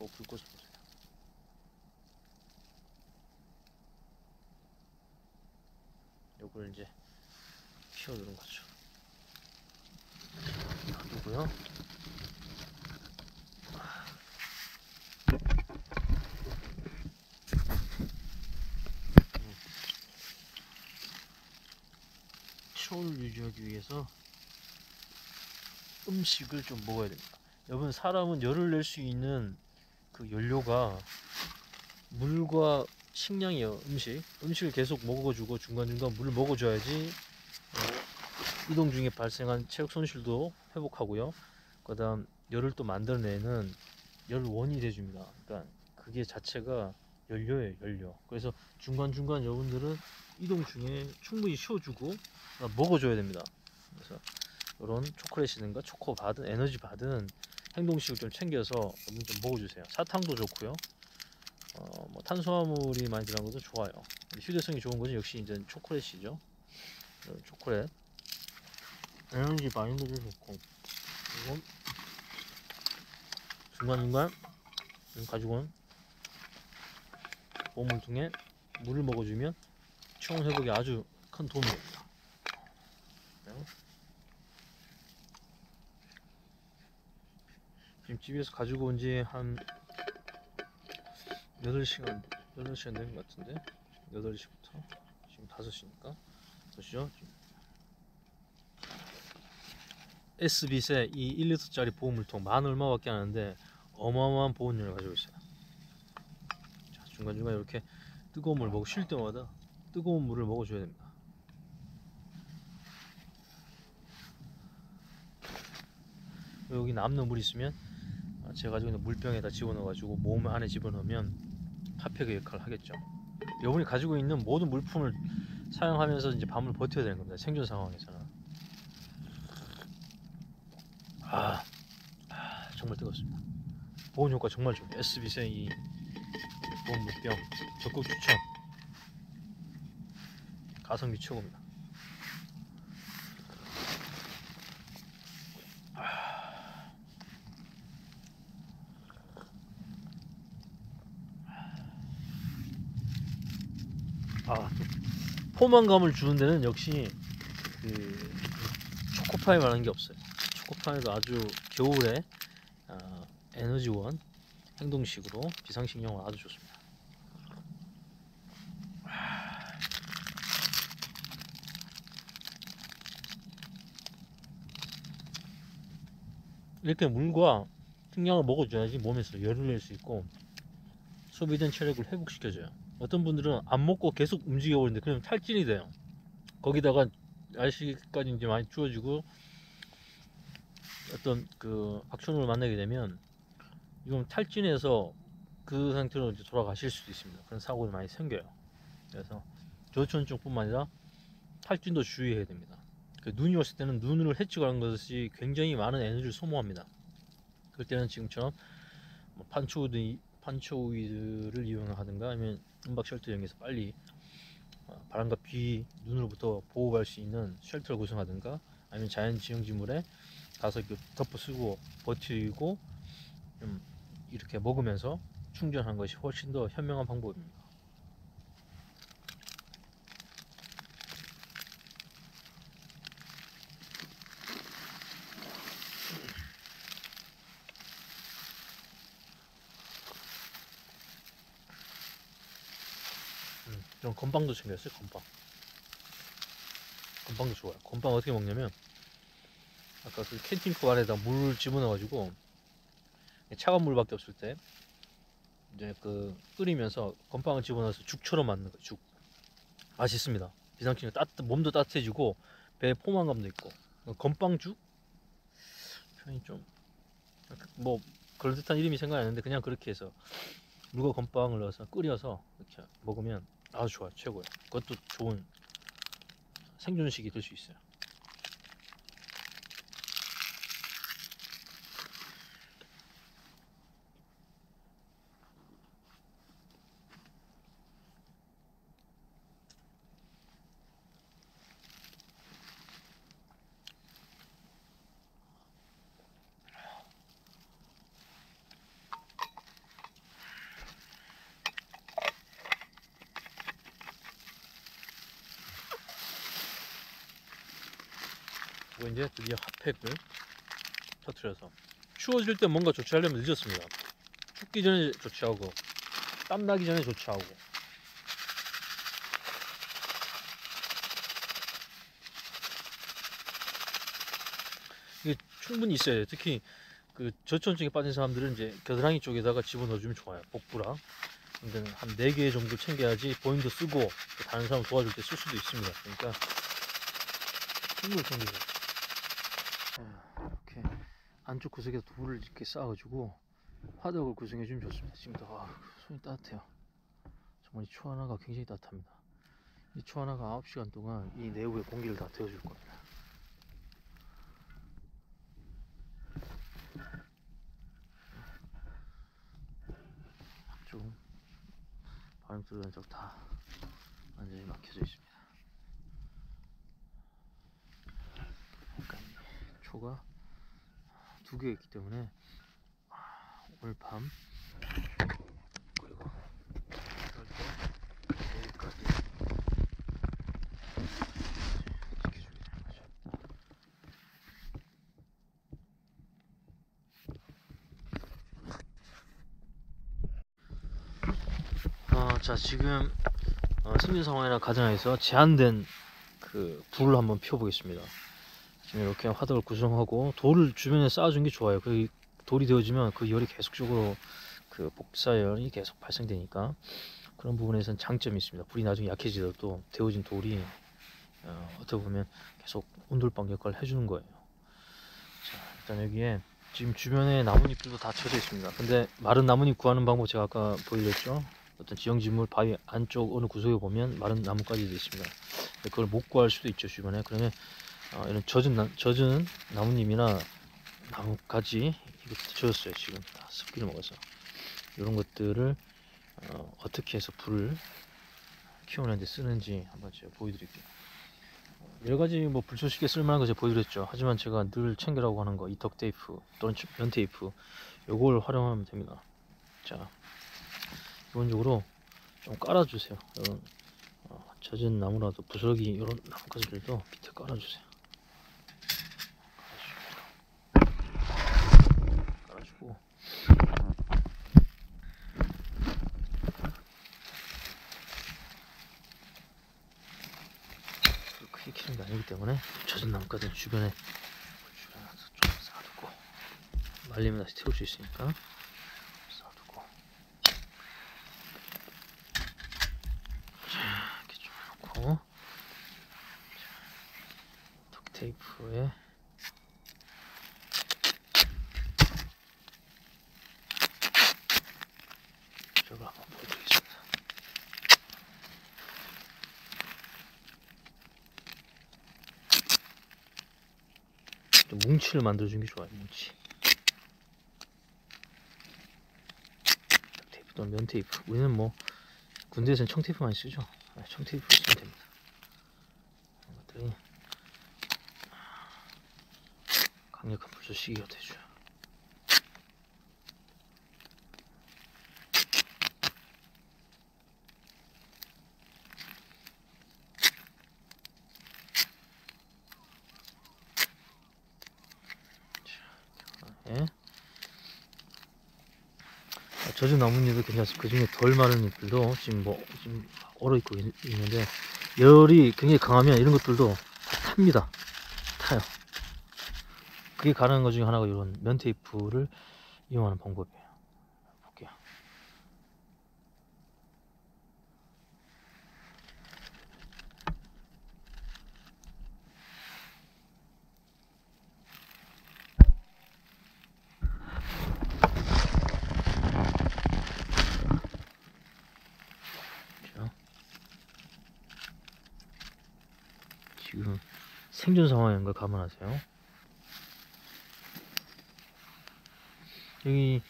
불꽃을 보세요. 요걸 이제 피워주는 거죠. 놔두고요. 체온을 유지하기 위해서 음식을 좀 먹어야 됩니다. 여러분, 사람은 열을 낼 수 있는 그 연료가 물과 식량이에요. 음식을 계속 먹어주고 중간중간 물을 먹어줘야지 이동 중에 발생한 체력 손실도 회복하고요. 그 다음 열을 또 만들어내는 열원이 돼줍니다. 그러니까 그게 자체가 연료예요, 연료. 그래서 중간중간 여러분들은 이동 중에 충분히 쉬어주고 먹어줘야 됩니다. 그래서 이런 초콜릿이든가 초코 받은, 에너지 받은 행동식을 좀 챙겨서 여러분 좀 먹어주세요. 사탕도 좋고요. 뭐 탄수화물이 많이 들어간 것도 좋아요. 휴대성이 좋은 것은 역시 이제 초콜릿이죠. 초콜릿 에너지 바인드도 좋고, 그리고 중간중간 가지고는 몸을 통해 물을 먹어주면 체온 회복에 아주 큰 도움이 됩니다. 지금 집에서 가지고 온 지 한 8시간 된 것 같은데, 8시부터 지금 5시니까 보시죠. SB세 이 1리터짜리 보온물통 만 얼마밖에 안 하는데 어마어마한 보온량을 가지고 있어요. 자, 중간중간 이렇게 뜨거운 물 먹고 쉴 때마다 뜨거운 물을 먹어줘야 됩니다. 여기 남는 물 있으면 제가 가지고 있는 물병에다 집어넣어 가지고 몸 안에 집어넣으면 핫팩의 역할을 하겠죠. 여러분이 가지고 있는 모든 물품을 사용하면서 이제 밤을 버텨야 되는 겁니다. 생존 상황에서는. 정말 뜨겁습니다. 보온 효과 정말 좋아요. SB세 이 보온 물병 적극 추천. 가성비 최고입니다. 포만감을 주는 데는 역시 그 초코파이 말하는 게 없어요. 초코파이도 아주 겨울에 에너지원 행동식으로 비상식량으로 아주 좋습니다. 이렇게 물과 식량을 먹어줘야지 몸에서 열을 낼 수 있고 소비된 체력을 회복시켜줘요. 어떤 분들은 안 먹고 계속 움직여 버리는데 그냥 탈진이 돼요. 거기다가 날씨까지 이제 많이 추워지고 어떤 그 악천후를 만나게 되면 이건 탈진해서 그 상태로 이제 돌아가실 수도 있습니다. 그런 사고가 많이 생겨요. 그래서 저전증뿐만 아니라 탈진도 주의해야 됩니다. 그 눈이 왔을 때는 눈을 해치고 하는 것이 굉장히 많은 에너지를 소모합니다. 그럴 때는 지금처럼 뭐 판초우이들을 이용하든가 아니면 음박 쉘터 이용해서 빨리 바람과 비, 눈으로부터 보호할 수 있는 쉘터를 구성하든가 아니면 자연 지형지물에 가서 덮어 쓰고 버티고 이렇게 먹으면서 충전하는 것이 훨씬 더 현명한 방법입니다. 이런 건빵도 챙겼어요. 건빵도 좋아요. 건빵 어떻게 먹냐면 아까 그 캔팅컵 안에다 물 집어넣어가지고 차가운 물밖에 없을 때 이제 그 끓이면서 건빵을 집어넣어서 죽처럼 만드는 거예요. 죽 맛있습니다. 비상식량 몸도 따뜻해지고 배에 포만감도 있고 건빵죽 표현이 좀 뭐 그럴듯한 이름이 생각이 안 나는데 그냥 그렇게 해서 물과 건빵을 넣어서 끓여서 이렇게 먹으면 아주 좋아요. 최고예요. 그것도 좋은 생존식이 될 수 있어요. 그리고 이제 드디어 핫팩을 터트려서 추워질 때 뭔가 조치하려면 늦었습니다. 춥기 전에 조치하고 땀 나기 전에 조치하고 이게 충분히 있어야 돼요. 특히 그 저체온증에 빠진 사람들은 이제 겨드랑이 쪽에다가 집어넣어주면 좋아요. 복부랑. 근데 한 4개 정도 챙겨야지 본인도 쓰고 다른 사람 도와줄 때 쓸 수도 있습니다. 그러니까 충분히 챙기세요. 이렇게 안쪽 구석에 돌을 이렇게 쌓아가지고 화덕을 구성해주면 좋습니다. 지금도 손이 따뜻해요. 정말 이 초하나가 굉장히 따뜻합니다. 이 초하나가 9시간 동안 이 내부의 공기를 다 데워줄 겁니다. 좀 바람 들어오는 쪽 다 완전히 막혀져 있습니다. 그러니까 초가 2개 있기 때문에 오늘 밤 그리고 내일까지 지켜주게 되는 거죠. 자 지금 승진 상황이나 가정에서 제한된 그 불을 한번 피워보겠습니다. 지금 이렇게 화덕을 구성하고 돌을 주변에 쌓아준 게 좋아요. 그 돌이 되어지면 그 열이 계속적으로 그 복사열이 계속 발생되니까 그런 부분에서는 장점이 있습니다. 불이 나중에 약해지더라도 데워진 돌이 어떻게 보면 계속 온돌방 역할을 해주는 거예요. 자, 일단 여기에 지금 주변에 나뭇잎들도 다 쳐져 있습니다. 근데 마른 나뭇잎 구하는 방법 제가 아까 보여드렸죠. 어떤 지형지물 바위 안쪽 어느 구석에 보면 마른 나뭇가지도 있습니다. 그걸 못 구할 수도 있죠 주변에. 그러면 이런 젖은 나뭇잎이나 나뭇가지 이것도 젖었어요. 지금 다 습기를 먹어서 이런 것들을 어떻게 해서 불을 키우는데 쓰는지 한번 제가 보여드릴게요. 여러가지 뭐 불쏘시개 쓸만한 거 제가 보여드렸죠. 하지만 제가 늘 챙기라고 하는 거 이턱 테이프 또는 면 테이프 요걸 활용하면 됩니다. 자 기본적으로 좀 깔아주세요. 이런 젖은 나무라도 부스러기 이런 나뭇가지들도 밑에 깔아주세요. 깔아주고 크게 키는 게 아니기 때문에 젖은 나뭇가지 주변에 좀 쌓아두고 말리면 다시 태울 수 있으니까 쌓아두고 덕테이프에 저걸 한번 보여드리겠습니다. 좀 뭉치를 만들어주는 게 좋아요. 뭉치. 덕테이프 또는 면테이프. 우리는 뭐 군대에서는 청테이프 많이 쓰죠. 청테이프 쓰면 됩니다. 이런 것들이 강력한 불쏘시개가 되죠. 예. 젖은 나뭇잎도 괜찮습니다. 그 중에 덜 마른 잎들도 지금 얼어 있고 있는데 열이 굉장히 강하면 이런 것들도 탑니다. 타요. 그게 가능한 것 중에 하나가 이런 면테이프를 이용하는 방법이에요. 볼게요. 지금 생존 상황인 걸 감안하세요. 여기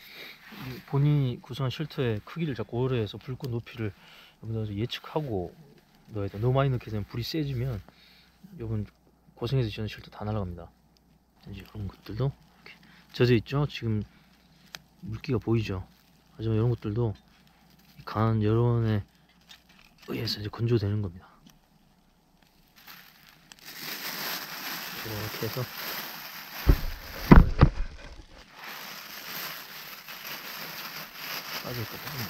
본인이 구성한 쉘터의 크기를 자꾸 오래해서 불꽃 높이를 여러분들 예측하고 넣어야 돼요. 너무 많이 넣게 되면 불이 세지면 여러분 고생해서 지은 쉘터 다 날아갑니다. 이제 이런 것들도 이렇게 젖어 있죠. 지금 물기가 보이죠. 하지만 이런 것들도 강한 여론에 의해서 이제 건조되는 겁니다. 이렇게 해서 빠질 거거든요.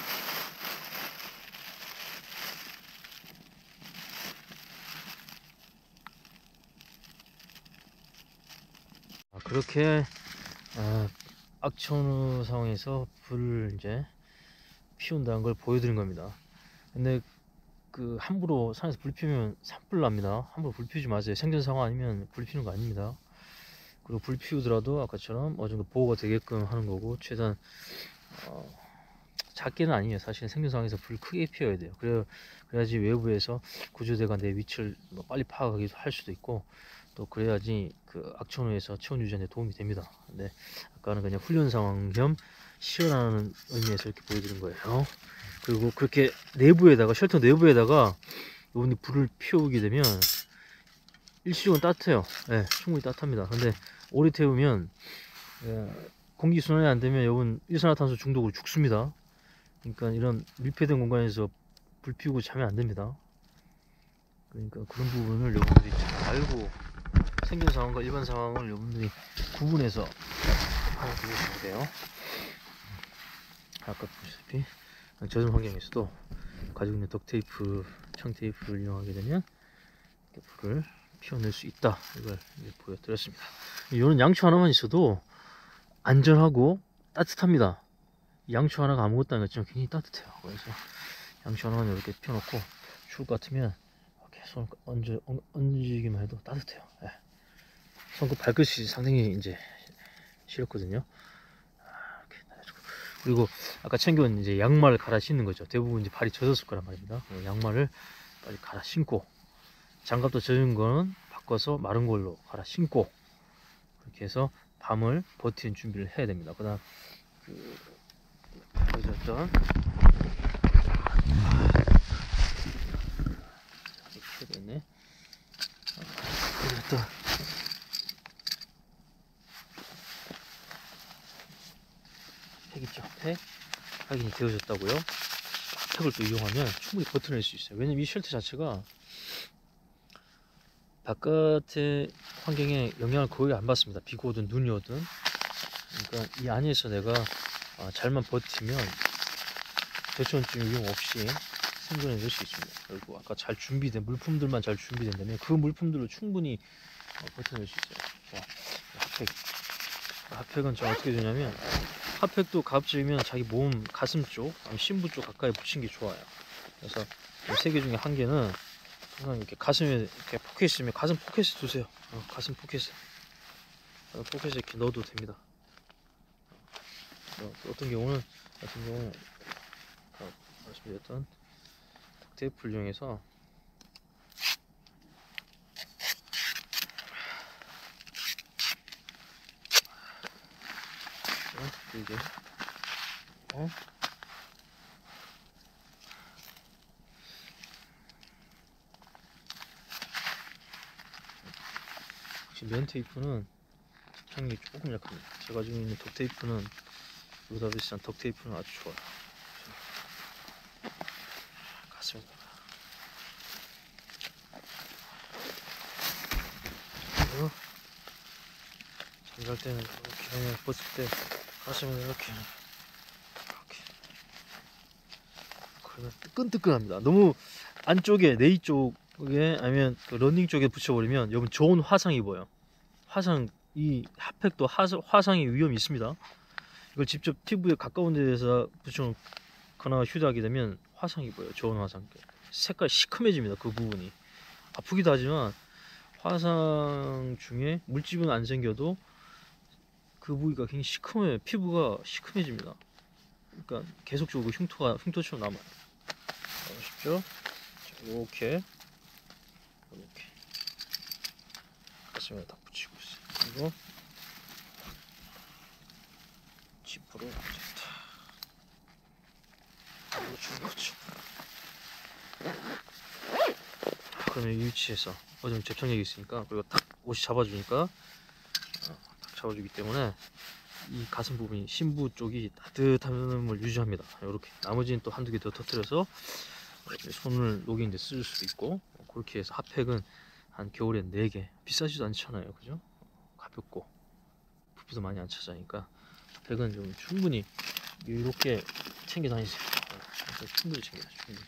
그렇게 악천후 상황에서 불을 이제 피운다는 걸 보여드린 겁니다. 근데 그 함부로 산에서 불 피우면 산불 납니다. 함부로 불 피우지 마세요. 생존 상황 아니면 불 피우는 거 아닙니다. 그리고 불 피우더라도 아까처럼 어느 정도 보호가 되게끔 하는 거고, 최대한 작게는 아니에요. 사실은 생존 상황에서 불 크게 피워야 돼요. 그래야지 외부에서 구조대가 내 위치를 빨리 파악하기도 할 수도 있고, 또 그래야지 그 악천후에서 체온 유지에 도움이 됩니다. 근데 아까는 그냥 훈련 상황 겸 시연하는 의미에서 이렇게 보여드린 거예요. 그리고 그렇게 내부에다가, 쉘터 내부에다가 이분이 불을 피우게 되면 일시적으로 따뜻해요. 네, 충분히 따뜻합니다. 근데 오래 태우면 공기 순환이 안 되면 여러분 일산화탄소 중독으로 죽습니다. 그러니까 이런 밀폐된 공간에서 불 피우고 자면 안 됩니다. 그러니까 그런 부분을 여러분들이 잘 알고 생존 상황과 일반 상황을 여러분들이 구분해서 하고 계셔야 돼요. 아까 보시다시피 젖은 환경에서도 가지고 있는 덕테이프, 청테이프를 이용하게 되면 불을 피워낼 수 있다. 이걸 보여드렸습니다. 이런 양초 하나만 있어도 안전하고 따뜻합니다. 양초 하나가 아무것도 아니었지만 굉장히 따뜻해요. 그래서 양초 하나만 이렇게 펴놓고 추울 것 같으면 이렇게 손을 얹기만 해도 따뜻해요. 네. 손끝 발끝이 상당히 이제 시렸거든요. 그리고 아까 챙겨온 이제 양말을 갈아 신는 거죠. 대부분 이제 발이 젖었을 거란 말입니다. 양말을 빨리 갈아 신고, 장갑도 젖은 거는 바꿔서 마른 걸로 갈아 신고, 그렇게 해서 밤을 버티는 준비를 해야 됩니다. 그 다음 젖었던 이렇게 됐네. 젖었던 팩 있죠. 팩 확인이 되어졌다고요. 팩을 또 이용하면 충분히 버텨낼 수 있어요. 왜냐면 이 쉘터 자체가 바깥의 환경에 영향을 거의 안 받습니다. 비가 오든 눈이 오든. 그러니까 이 안에서 내가 잘만 버티면 저체온증 위험 없이 생존해낼 수 있습니다. 그리고 아까 잘 준비된 물품들만 잘 준비된다면 그 물품들로 충분히 버텨낼 수 있어요. 자, 핫팩은 좀 어떻게 되냐면, 핫팩도 가급적이면 자기 몸 가슴 쪽, 심부 쪽 가까이 붙이는 게 좋아요. 그래서 이 세 개 중에 한 개는 항상 이렇게 가슴에 이렇게 포켓이면 가슴 포켓에 두세요. 가슴 포켓에. 포켓에 이렇게 넣어도 됩니다. 어떤 경우는 말씀드렸던 덕테이프를 이용해서 이게 혹시 면 테이프는 접착력이 조금 약합니다. 제가 가지고 있는 덕테이프는 보다 비싼 덕테이프는 아주 좋아요. 가슴에다가 그리고 잠잘 때는 이렇게 그냥 벗을 때 가슴에 이렇게 그러면 뜨끈뜨끈합니다. 너무 안쪽에 네이 쪽에 아니면 그 러닝 쪽에 붙여버리면 여러분 좋은 화상 입어요. 이 핫팩도 화상의 위험이 있습니다. 이걸 직접 피부에 가까운 데에서 붙여놓거나 휴대하게 되면 화상 입어요. 좋은 화상. 색깔이 시커매집니다. 그 부분이 아프기도 하지만 화상 중에 물집은 안 생겨도 그 부위가 굉장히 시커매요. 피부가 시커매집니다. 그러니까 계속적으로 흉터처럼 남아요. 아시죠? 이렇게 가슴에 딱 붙이고 있어요. 그리고 지퍼로 그렇죠. 그러면 이 위치에서 어좀 접착력이 있으니까 그리고 딱 옷이 잡아주니까 딱 잡아주기 때문에 이 가슴 부분이 심부 쪽이 따뜻함을 유지합니다. 이렇게 나머지는 또 한두 개 더 터뜨려서 손을 녹이는데 쓸 수도 있고 그렇게 해서 핫팩은 한 겨울에 4개 비싸지도 않잖아요. 그죠? 가볍고 부피도 많이 안 차지하니까 핫팩은 좀 충분히 이렇게 챙겨 다니세요. 충분히 챙겨요. 충분히.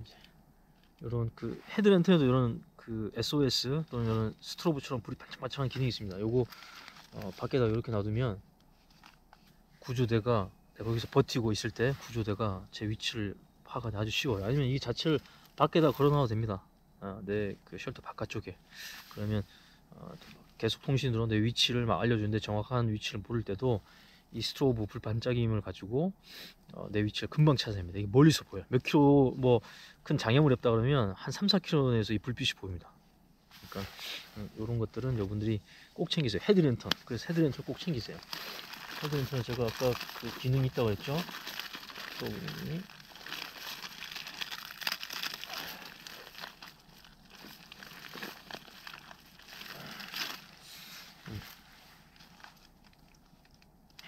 이제 이런 그 헤드랜턴에도 이런 그 SOS 또는 이런 스트로브처럼 불이 반짝반짝한 기능이 있습니다. 요거 밖에다 이렇게 놔두면 구조대가 내가 거기서 버티고 있을 때 구조대가 제 위치를 파악하기 아주 쉬워요. 아니면 이 자체를 밖에다 걸어놔도 됩니다. 내 그 쉘터 바깥쪽에. 그러면 계속 통신으로 내 위치를 막 알려주는데 정확한 위치를 모를 때도 이 스트로브 불 반짝임을 가지고 내 위치를 금방 찾아냅니다. 이게 멀리서 보여요. 몇 킬로 뭐 큰 장애물이 없다 그러면 한 3, 4킬로 내에서 이 불빛이 보입니다. 그러니까 이런 것들은 여러분들이 꼭 챙기세요. 헤드랜턴. 그래서 헤드랜턴 꼭 챙기세요. 헤드랜턴에 제가 아까 그 기능이 있다고 했죠. 스트로브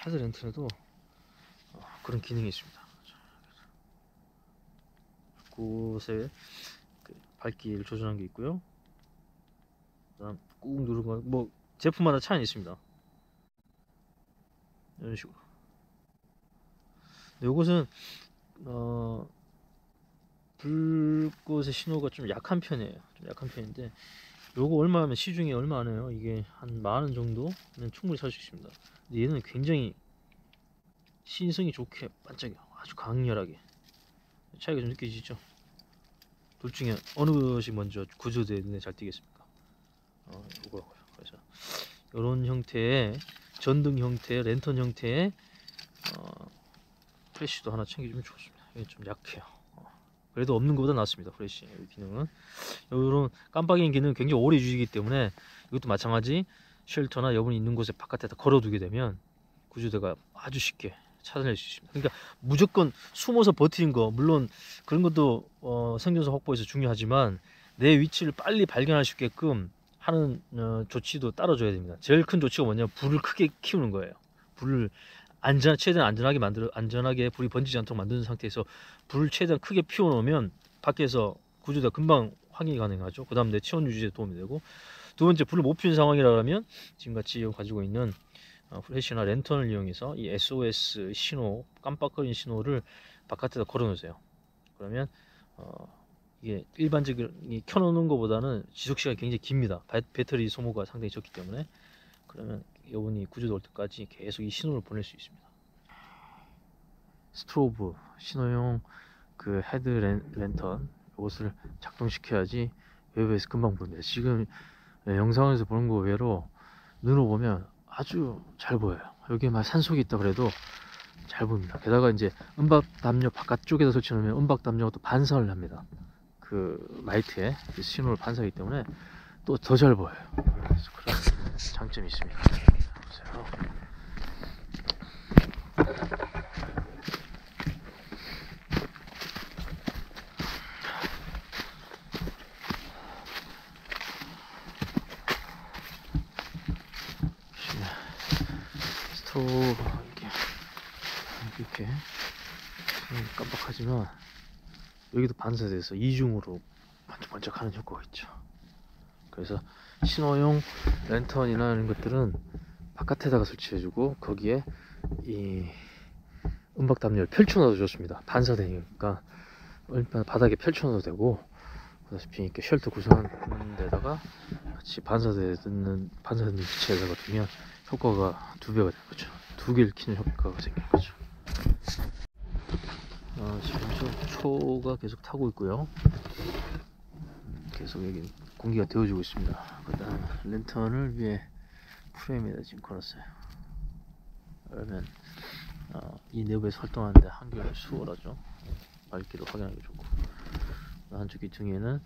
헤드랜턴에도 그런 기능이 있습니다. 곳에 그 밝기를 조절하는 게 있고요. 그다음 꾹 누르는 건 뭐 제품마다 차이는 있습니다. 이런 식으로. 이것은 불꽃의 신호가 좀 약한 편이에요. 좀 약한 편인데 요거 얼마 하면 시중에 얼마 안 해요. 이게 한 10,000원 정도면 충분히 살 수 있습니다. 근데 얘는 굉장히 신성이 좋게 반짝여요. 아주 강렬하게. 차이가 좀 느껴지죠? 둘 중에 어느 것이 먼저 구조대에 눈에 잘 띄겠습니까? 이거라고요. 그래서 이런 형태의 전등 형태의 랜턴 형태의 프레쉬도 하나 챙겨주면 좋습니다. 이게 좀 약해요. 그래도 없는 것보다 낫습니다. 프레쉬 기능은. 이런 깜빡이는 기능은 굉장히 오래 유지하기 때문에 이것도 마찬가지 쉘터나 여분이 있는 곳에 바깥에다 걸어두게 되면 구조대가 아주 쉽게 찾아낼 수 있습니다. 그러니까 무조건 숨어서 버티는 거, 물론 그런 것도 생존성 확보에서 중요하지만 내 위치를 빨리 발견할 수 있게끔 하는 조치도 따라줘야 됩니다. 제일 큰 조치가 뭐냐면 불을 크게 키우는 거예요. 불을 최대한 안전하게 불이 번지지 않도록 만드는 상태에서 불을 최대한 크게 피워 놓으면 밖에서 구조대가 금방 확인이 가능하죠. 그 다음 내 체온 유지에 도움이 되고, 두 번째, 불을 못 피운 상황이라면 지금같이 가지고 있는 플래시나 랜턴을 이용해서 이 SOS 신호, 깜빡거리는 신호를 바깥에다 걸어 놓으세요. 그러면 이게 일반적인 켜놓는 것보다는 지속시간이 굉장히 깁니다. 배터리 소모가 상당히 적기 때문에. 그러면 여분이 구조대 올 때까지 계속 이 신호를 보낼 수 있습니다. 스트로브, 신호용 그 헤드 랜턴 이것을 작동시켜야지 외부에서 금방 보입니다. 지금 영상에서 보는 거 외로 눈으로 보면 아주 잘 보여요. 여기에 막 산속이 있다 그래도 잘 보입니다. 게다가 이제 음박 담요 바깥쪽에다 설치 놓으면 음박 담요가 또 반사를 합니다. 그 라이트에 신호를 반사하기 때문에 또 더 잘 보여요. 그래서 그런 장점이 있습니다. 보세요. 스토브 이렇게 깜빡하지만 여기도 반사돼서 이중으로 반짝반짝하는 효과가 있죠. 그래서 신호용 랜턴이나 이런 것들은 바깥에다가 설치해주고 거기에 이 음박 담요를 펼쳐놔도 좋습니다. 반사되니까 바닥에 펼쳐놔도 되고, 보다시피 이렇게 쉘터 구성하는 데다가 같이 반사되는 위치에다가 두면 효과가 2배가 되는 거죠. 2개를 키는 효과가 생기는 거죠. 지금 초가 계속 타고 있고요. 계속 여기 공기가 데워지고 있습니다. 그 다음 랜턴을 위에 프레임에다 지금 걸었어요. 그러면 이 내부에서 활동하는데 한결 수월하죠. 밝기도 확인하기 좋고, 한쪽 귀퉁이에는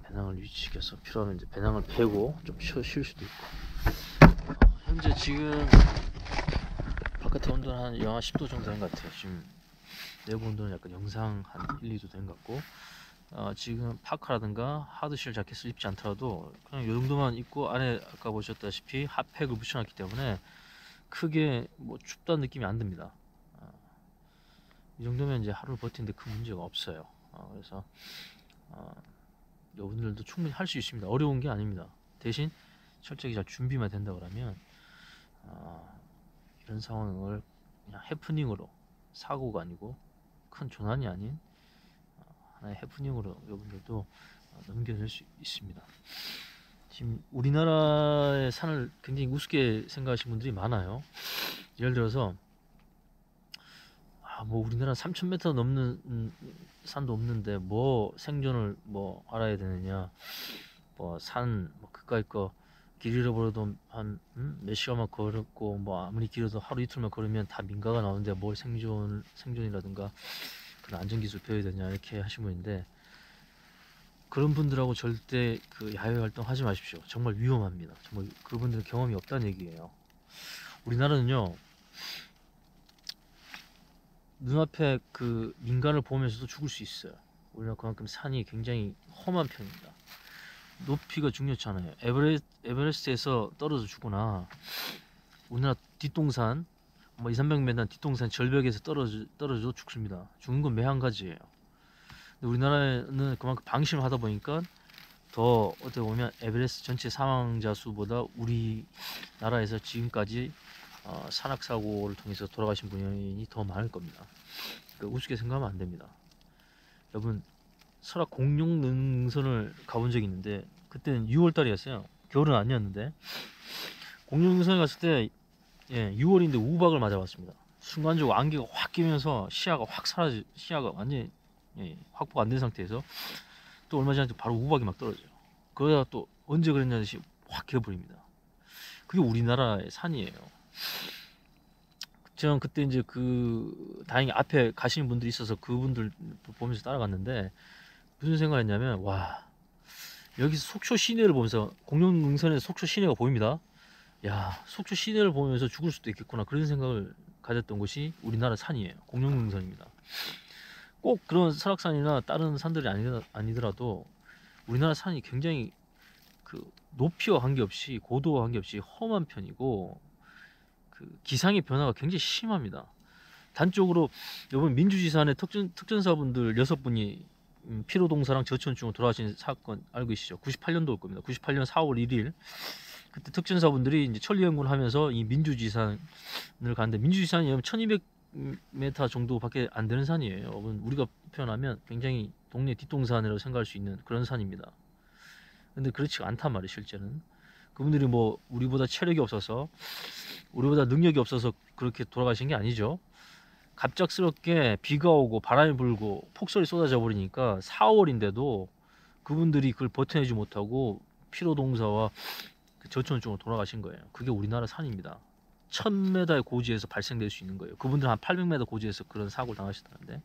배낭을 위치시켜서 필요하면 이제 배낭을 패고 좀 쉴 수도 있고. 현재 지금 바깥에 온도는 한 영하 10도 정도 된 것 같아요. 지금 내부 온도는 약간 영상 한 1, 2도 된 것 같고, 지금 파카라든가 하드쉘 자켓을 입지 않더라도 그냥 이 정도만 입고 안에 아까 보셨다시피 핫팩을 붙여놨기 때문에 크게 뭐 춥다는 느낌이 안 듭니다. 이 정도면 이제 하루를 버티는데 큰 문제가 없어요. 그래서 여러분들도 충분히 할 수 있습니다. 어려운 게 아닙니다. 대신 철저히 잘 준비만 된다 그러면 이런 상황을 그냥 해프닝으로, 사고가 아니고 큰 조난이 아닌 하나의 해프닝으로 여러분들도 넘겨낼 수 있습니다. 지금 우리나라의 산을 굉장히 우습게 생각하시는 분들이 많아요. 예를 들어서 뭐 우리나라 3,000m 넘는 산도 없는데 뭐 생존을 뭐 알아야 되느냐, 뭐 산 뭐 그까이 거 길 잃어버려도 한 몇 시간만 걸었고, 뭐 아무리 길어도 하루 이틀만 걸으면 다 민가가 나오는데 뭘 생존이라든가 그런 안전기술 배워야 되냐, 이렇게 하신 분인데, 그런 분들하고 절대 그 야외 활동 하지 마십시오. 정말 위험합니다. 정말 그분들은 경험이 없다는 얘기예요. 우리나라는요, 눈앞에 그 민간을 보면서도 죽을 수 있어요. 우리나라 그만큼 산이 굉장히 험한 편입니다. 높이가 중요치 않아요. 에베레스트에서 떨어져 죽거나, 우리나라 뒷동산 뭐 200~300m 뒷동산 절벽에서 떨어져 죽습니다. 죽는 건 매 한 가지예요. 근데 우리나라는 그만큼 방심을 하다 보니까 더 어떻게 보면 에베레스트 전체 사망자 수보다 우리나라에서 지금까지 산악사고를 통해서 돌아가신 분이 더 많을 겁니다. 그러니까 우습게 생각하면 안 됩니다. 여러분, 설악 공룡능선을 가본 적이 있는데 그때는 6월달이었어요. 겨울은 아니었는데 공룡능선에 갔을 때 6월인데 우박을 맞아봤습니다. 순간적으로 안개가 확 끼면서 시야가 완전히 확보가 안 된 상태에서 또 얼마 전에 바로 우박이 막 떨어져요. 그러다가 또 언제 그랬냐듯이 확 개어버립니다. 그게 우리나라의 산이에요. 저는 그때 이제 다행히 앞에 가시는 분들이 있어서 그분들 보면서 따라갔는데, 무슨 생각을 했냐면, 와, 여기서 속초 시내를 보면서, 공룡능선에서 속초 시내가 보입니다. 야, 속초 시내를 보면서 죽을 수도 있겠구나, 그런 생각을 가졌던 곳이 우리나라 산이에요. 공룡능선입니다. 꼭 그런 설악산이나 다른 산들이 아니더라도 우리나라 산이 굉장히 그 높이와 관계없이, 고도와 관계없이 험한 편이고, 그 기상의 변화가 굉장히 심합니다. 단적으로 이번 민주지산의 특전사분들 6분이 피로동사랑 저체온증으로 돌아가신 사건 알고 계시죠? 98년도일 겁니다. 98년 4월 1일 그때 특전사분들이 이제 천리연구를 하면서 이 민주지산을 가는데, 민주지산이 1200m 정도밖에 안 되는 산이에요. 우리가 표현하면 굉장히 동네 뒷동산이라고 생각할 수 있는 그런 산입니다. 근데 그렇지 않단 말이에요. 실제는 그분들이 뭐 우리보다 체력이 없어서, 우리보다 능력이 없어서 그렇게 돌아가신 게 아니죠. 갑작스럽게 비가 오고 바람이 불고 폭설이 쏟아져 버리니까 4월인데도 그분들이 그걸 버텨내지 못하고 피로동사와 그 저촌 쪽으로 돌아가신 거예요. 그게 우리나라 산입니다. 1000m의 고지에서 발생될 수 있는 거예요. 그분들은 한 800m 고지에서 그런 사고를 당하셨다는데,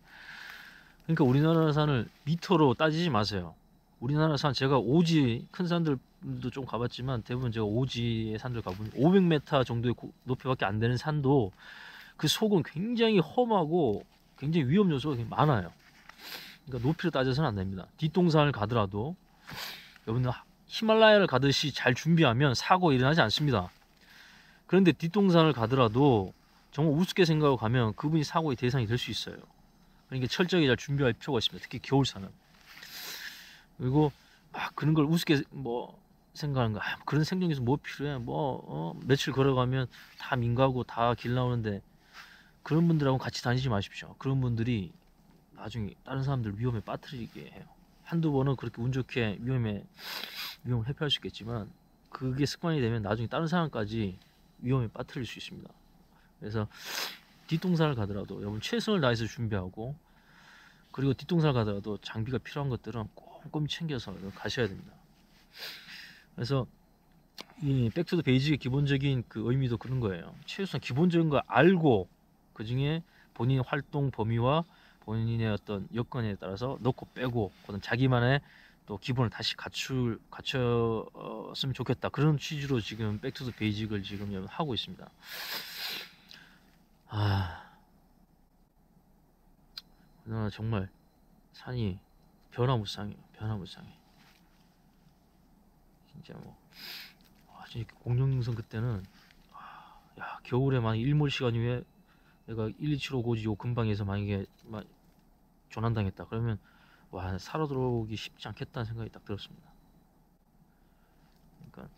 그러니까 우리나라 산을 미터로 따지지 마세요. 우리나라 산, 제가 오지 큰 산들도 좀 가봤지만 대부분 제가 오지의 산들 가보면 500m 정도의 높이밖에 안 되는 산도 그 속은 굉장히 험하고 굉장히 위험 요소가 많아요. 그러니까 높이를 따져서는 안 됩니다. 뒷동산을 가더라도 여러분들 히말라야를 가듯이 잘 준비하면 사고 일어나지 않습니다. 그런데 뒷동산을 가더라도 정말 우습게 생각하고 가면 그분이 사고의 대상이 될 수 있어요. 그러니까 철저히 잘 준비할 필요가 있습니다. 특히 겨울산은. 그리고 막 그런 걸 우습게 뭐 생각하는 거, 그런 생존기에서 뭐 필요해, 며칠 걸어가면 다 민가고 다 길 나오는데, 그런 분들하고 같이 다니지 마십시오. 그런 분들이 나중에 다른 사람들 위험에 빠뜨리게 해요. 한두 번은 그렇게 운 좋게 위험을 회피할 수 있겠지만, 그게 습관이 되면 나중에 다른 사람까지 위험에 빠뜨릴 수 있습니다. 그래서 뒷동산을 가더라도 여러분 최선을 다해서 준비하고, 그리고 뒷동산을 가더라도 장비가 필요한 것들은 꼼꼼히 챙겨서 가셔야 됩니다. 그래서 이 백투더 베이직의 기본적인 그 의미도 그런 거예요. 최소한 기본적인 거 알고 그 중에 본인의 활동 범위와 본인의 어떤 여건에 따라서 넣고 빼고, 그다음 자기만의 또 기본을 다시 갖췄으면 좋겠다, 그런 취지로 지금 백투더 베이직을 지금 하고 있습니다. 우리나라 정말 산이 변화무쌍해요. 변화무쌍해. 진짜 진짜 공룡능선 그때는 야, 겨울에 만약 일몰 시간 이후에 내가 1275 고지 요 근방에서 만약에 조난당했다 그러면 와, 살아 들어오기 쉽지 않겠다는 생각이 딱 들었습니다. 그러니까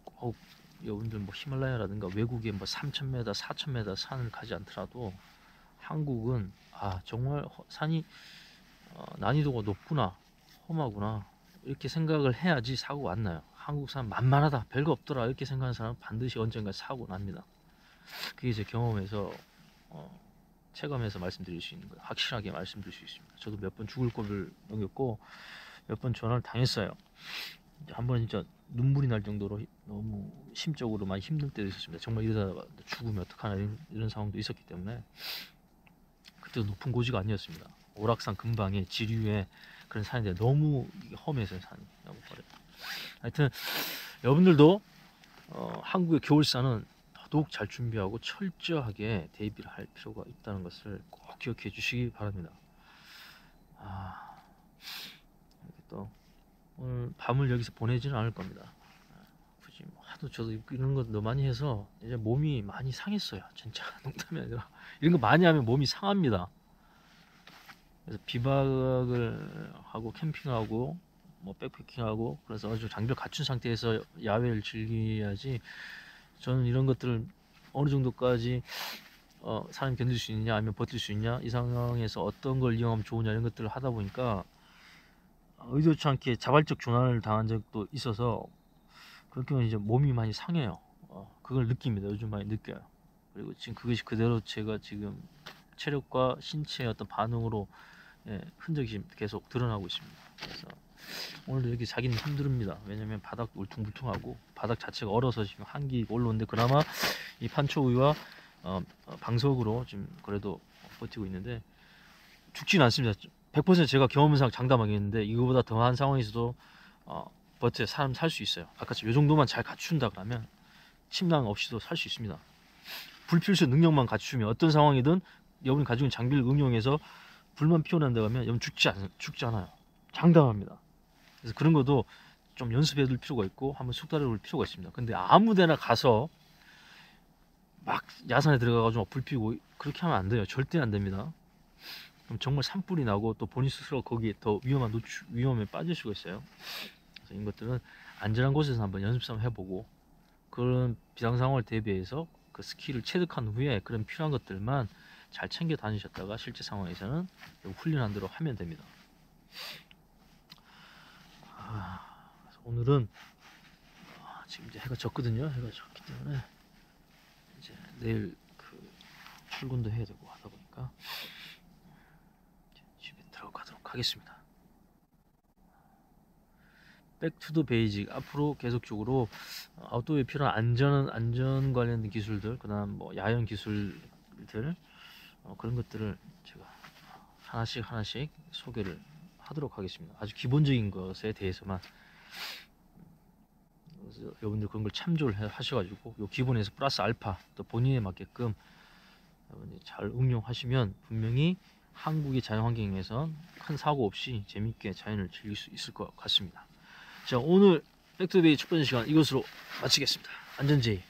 꼭 여러분들 뭐 히말라야라든가 외국에 뭐 3000m, 4000m 산을 가지 않더라도 한국은 정말 산이 난이도가 높구나, 험하구나, 이렇게 생각을 해야지 사고가 안 나요. 한국 산 만만하다, 별거 없더라, 이렇게 생각하는 사람은 반드시 언젠가 사고 납니다. 그게 제 경험에서 체감해서 말씀드릴 수 있는 거예요. 확실하게 말씀드릴 수 있습니다. 저도 몇 번 죽을 꼴을 넘겼고 몇 번 전화를 당했어요. 한 번 진짜 눈물이 날 정도로 너무 심적으로 많이 힘들 때도 있었습니다. 정말 이러다가 죽으면 어떡하나 이런 상황도 있었기 때문에. 그때도 높은 고지가 아니었습니다. 오락산 근방에 지류에 그런 산인데 너무 험해서 산이 너무 어려요. 하여튼 여러분들도 한국의 겨울산은 더더욱 잘 준비하고 철저하게 대비를 할 필요가 있다는 것을 꼭 기억해 주시기 바랍니다. 또 오늘 밤을 여기서 보내지는 않을 겁니다. 굳이 하도 저도 이런 거 너무 많이 해서 이제 몸이 많이 상했어요. 진짜 농담이 아니라 이런 거 많이 하면 몸이 상합니다. 그래서 비박을 하고 캠핑하고 뭐 백패킹하고 그래서 아주 장비를 갖춘 상태에서 야외를 즐겨야지, 저는 이런 것들을 어느 정도까지 사람이 견딜 수 있느냐 아니면 버틸 수 있냐, 이 상황에서 어떤 걸 이용하면 좋으냐, 이런 것들을 하다 보니까 의도치 않게 자발적 조난을 당한 적도 있어서 그렇게 하면 이제 몸이 많이 상해요. 그걸 느낍니다. 요즘 많이 느껴요. 그리고 지금 그것이 그대로 제가 지금 체력과 신체의 어떤 반응으로 흔적이 계속 드러나고 있습니다. 그래서 오늘도 이렇게 자기는 힘듭니다. 왜냐면 바닥 울퉁불퉁하고 바닥 자체가 얼어서 지금 한기 올라오는데 그나마 이 판초우유와 방석으로 지금 그래도 버티고 있는데 죽지는 않습니다. 100% 제가 경험상 장담하겠는데 이거보다 더한 상황에서도 버텨 사람 살 수 있어요. 아까처럼 이 정도만 잘 갖춘다 그러면 침낭 없이도 살 수 있습니다. 불필수 능력만 갖추면 어떤 상황이든 여러분이 가지고 있는 장비를 응용해서 불만 피워낸다 그러면 여러분 죽지 않아요. 장담합니다. 그래서 그런 것도 좀 연습해 둘 필요가 있고 한번 숙달해 볼 필요가 있습니다. 근데 아무 데나 가서 막 야산에 들어가가지고 불 피우고 그렇게 하면 안 돼요. 절대 안 됩니다. 그럼 정말 산불이 나고 또 본인 스스로 거기에 더 위험에 빠질 수가 있어요. 그래서 이런 것들은 안전한 곳에서 한번 연습 삼아 해보고, 그런 비상 상황을 대비해서 그 스킬을 체득한 후에 그런 필요한 것들만 잘 챙겨 다니셨다가 실제 상황에서는 훈련한 대로 하면 됩니다. 그래서 오늘은 지금 이제 해가 졌거든요. 해가 졌기 때문에 이제 내일 그 출근도 해야 되고 하다 보니까 되니까 집에 들어가도록 하겠습니다. 백투더 베이직. 앞으로 계속적으로 아웃도어에 필요한 안전 관련된 기술들, 그다음 뭐 야영 기술들, 그런 것들을 제가 하나씩 소개를 하도록 하겠습니다. 아주 기본적인 것에 대해서만. 그래서 여러분들 그런 걸 참조를 하셔가지고 요 기본에서 플러스 알파 또 본인에 맞게끔 여러분들이 잘 응용하시면 분명히 한국의 자연환경에서 큰 사고 없이 재밌게 자연을 즐길 수 있을 것 같습니다. 자, 오늘 백투데이 첫 번째 시간 이것으로 마치겠습니다. 안전제의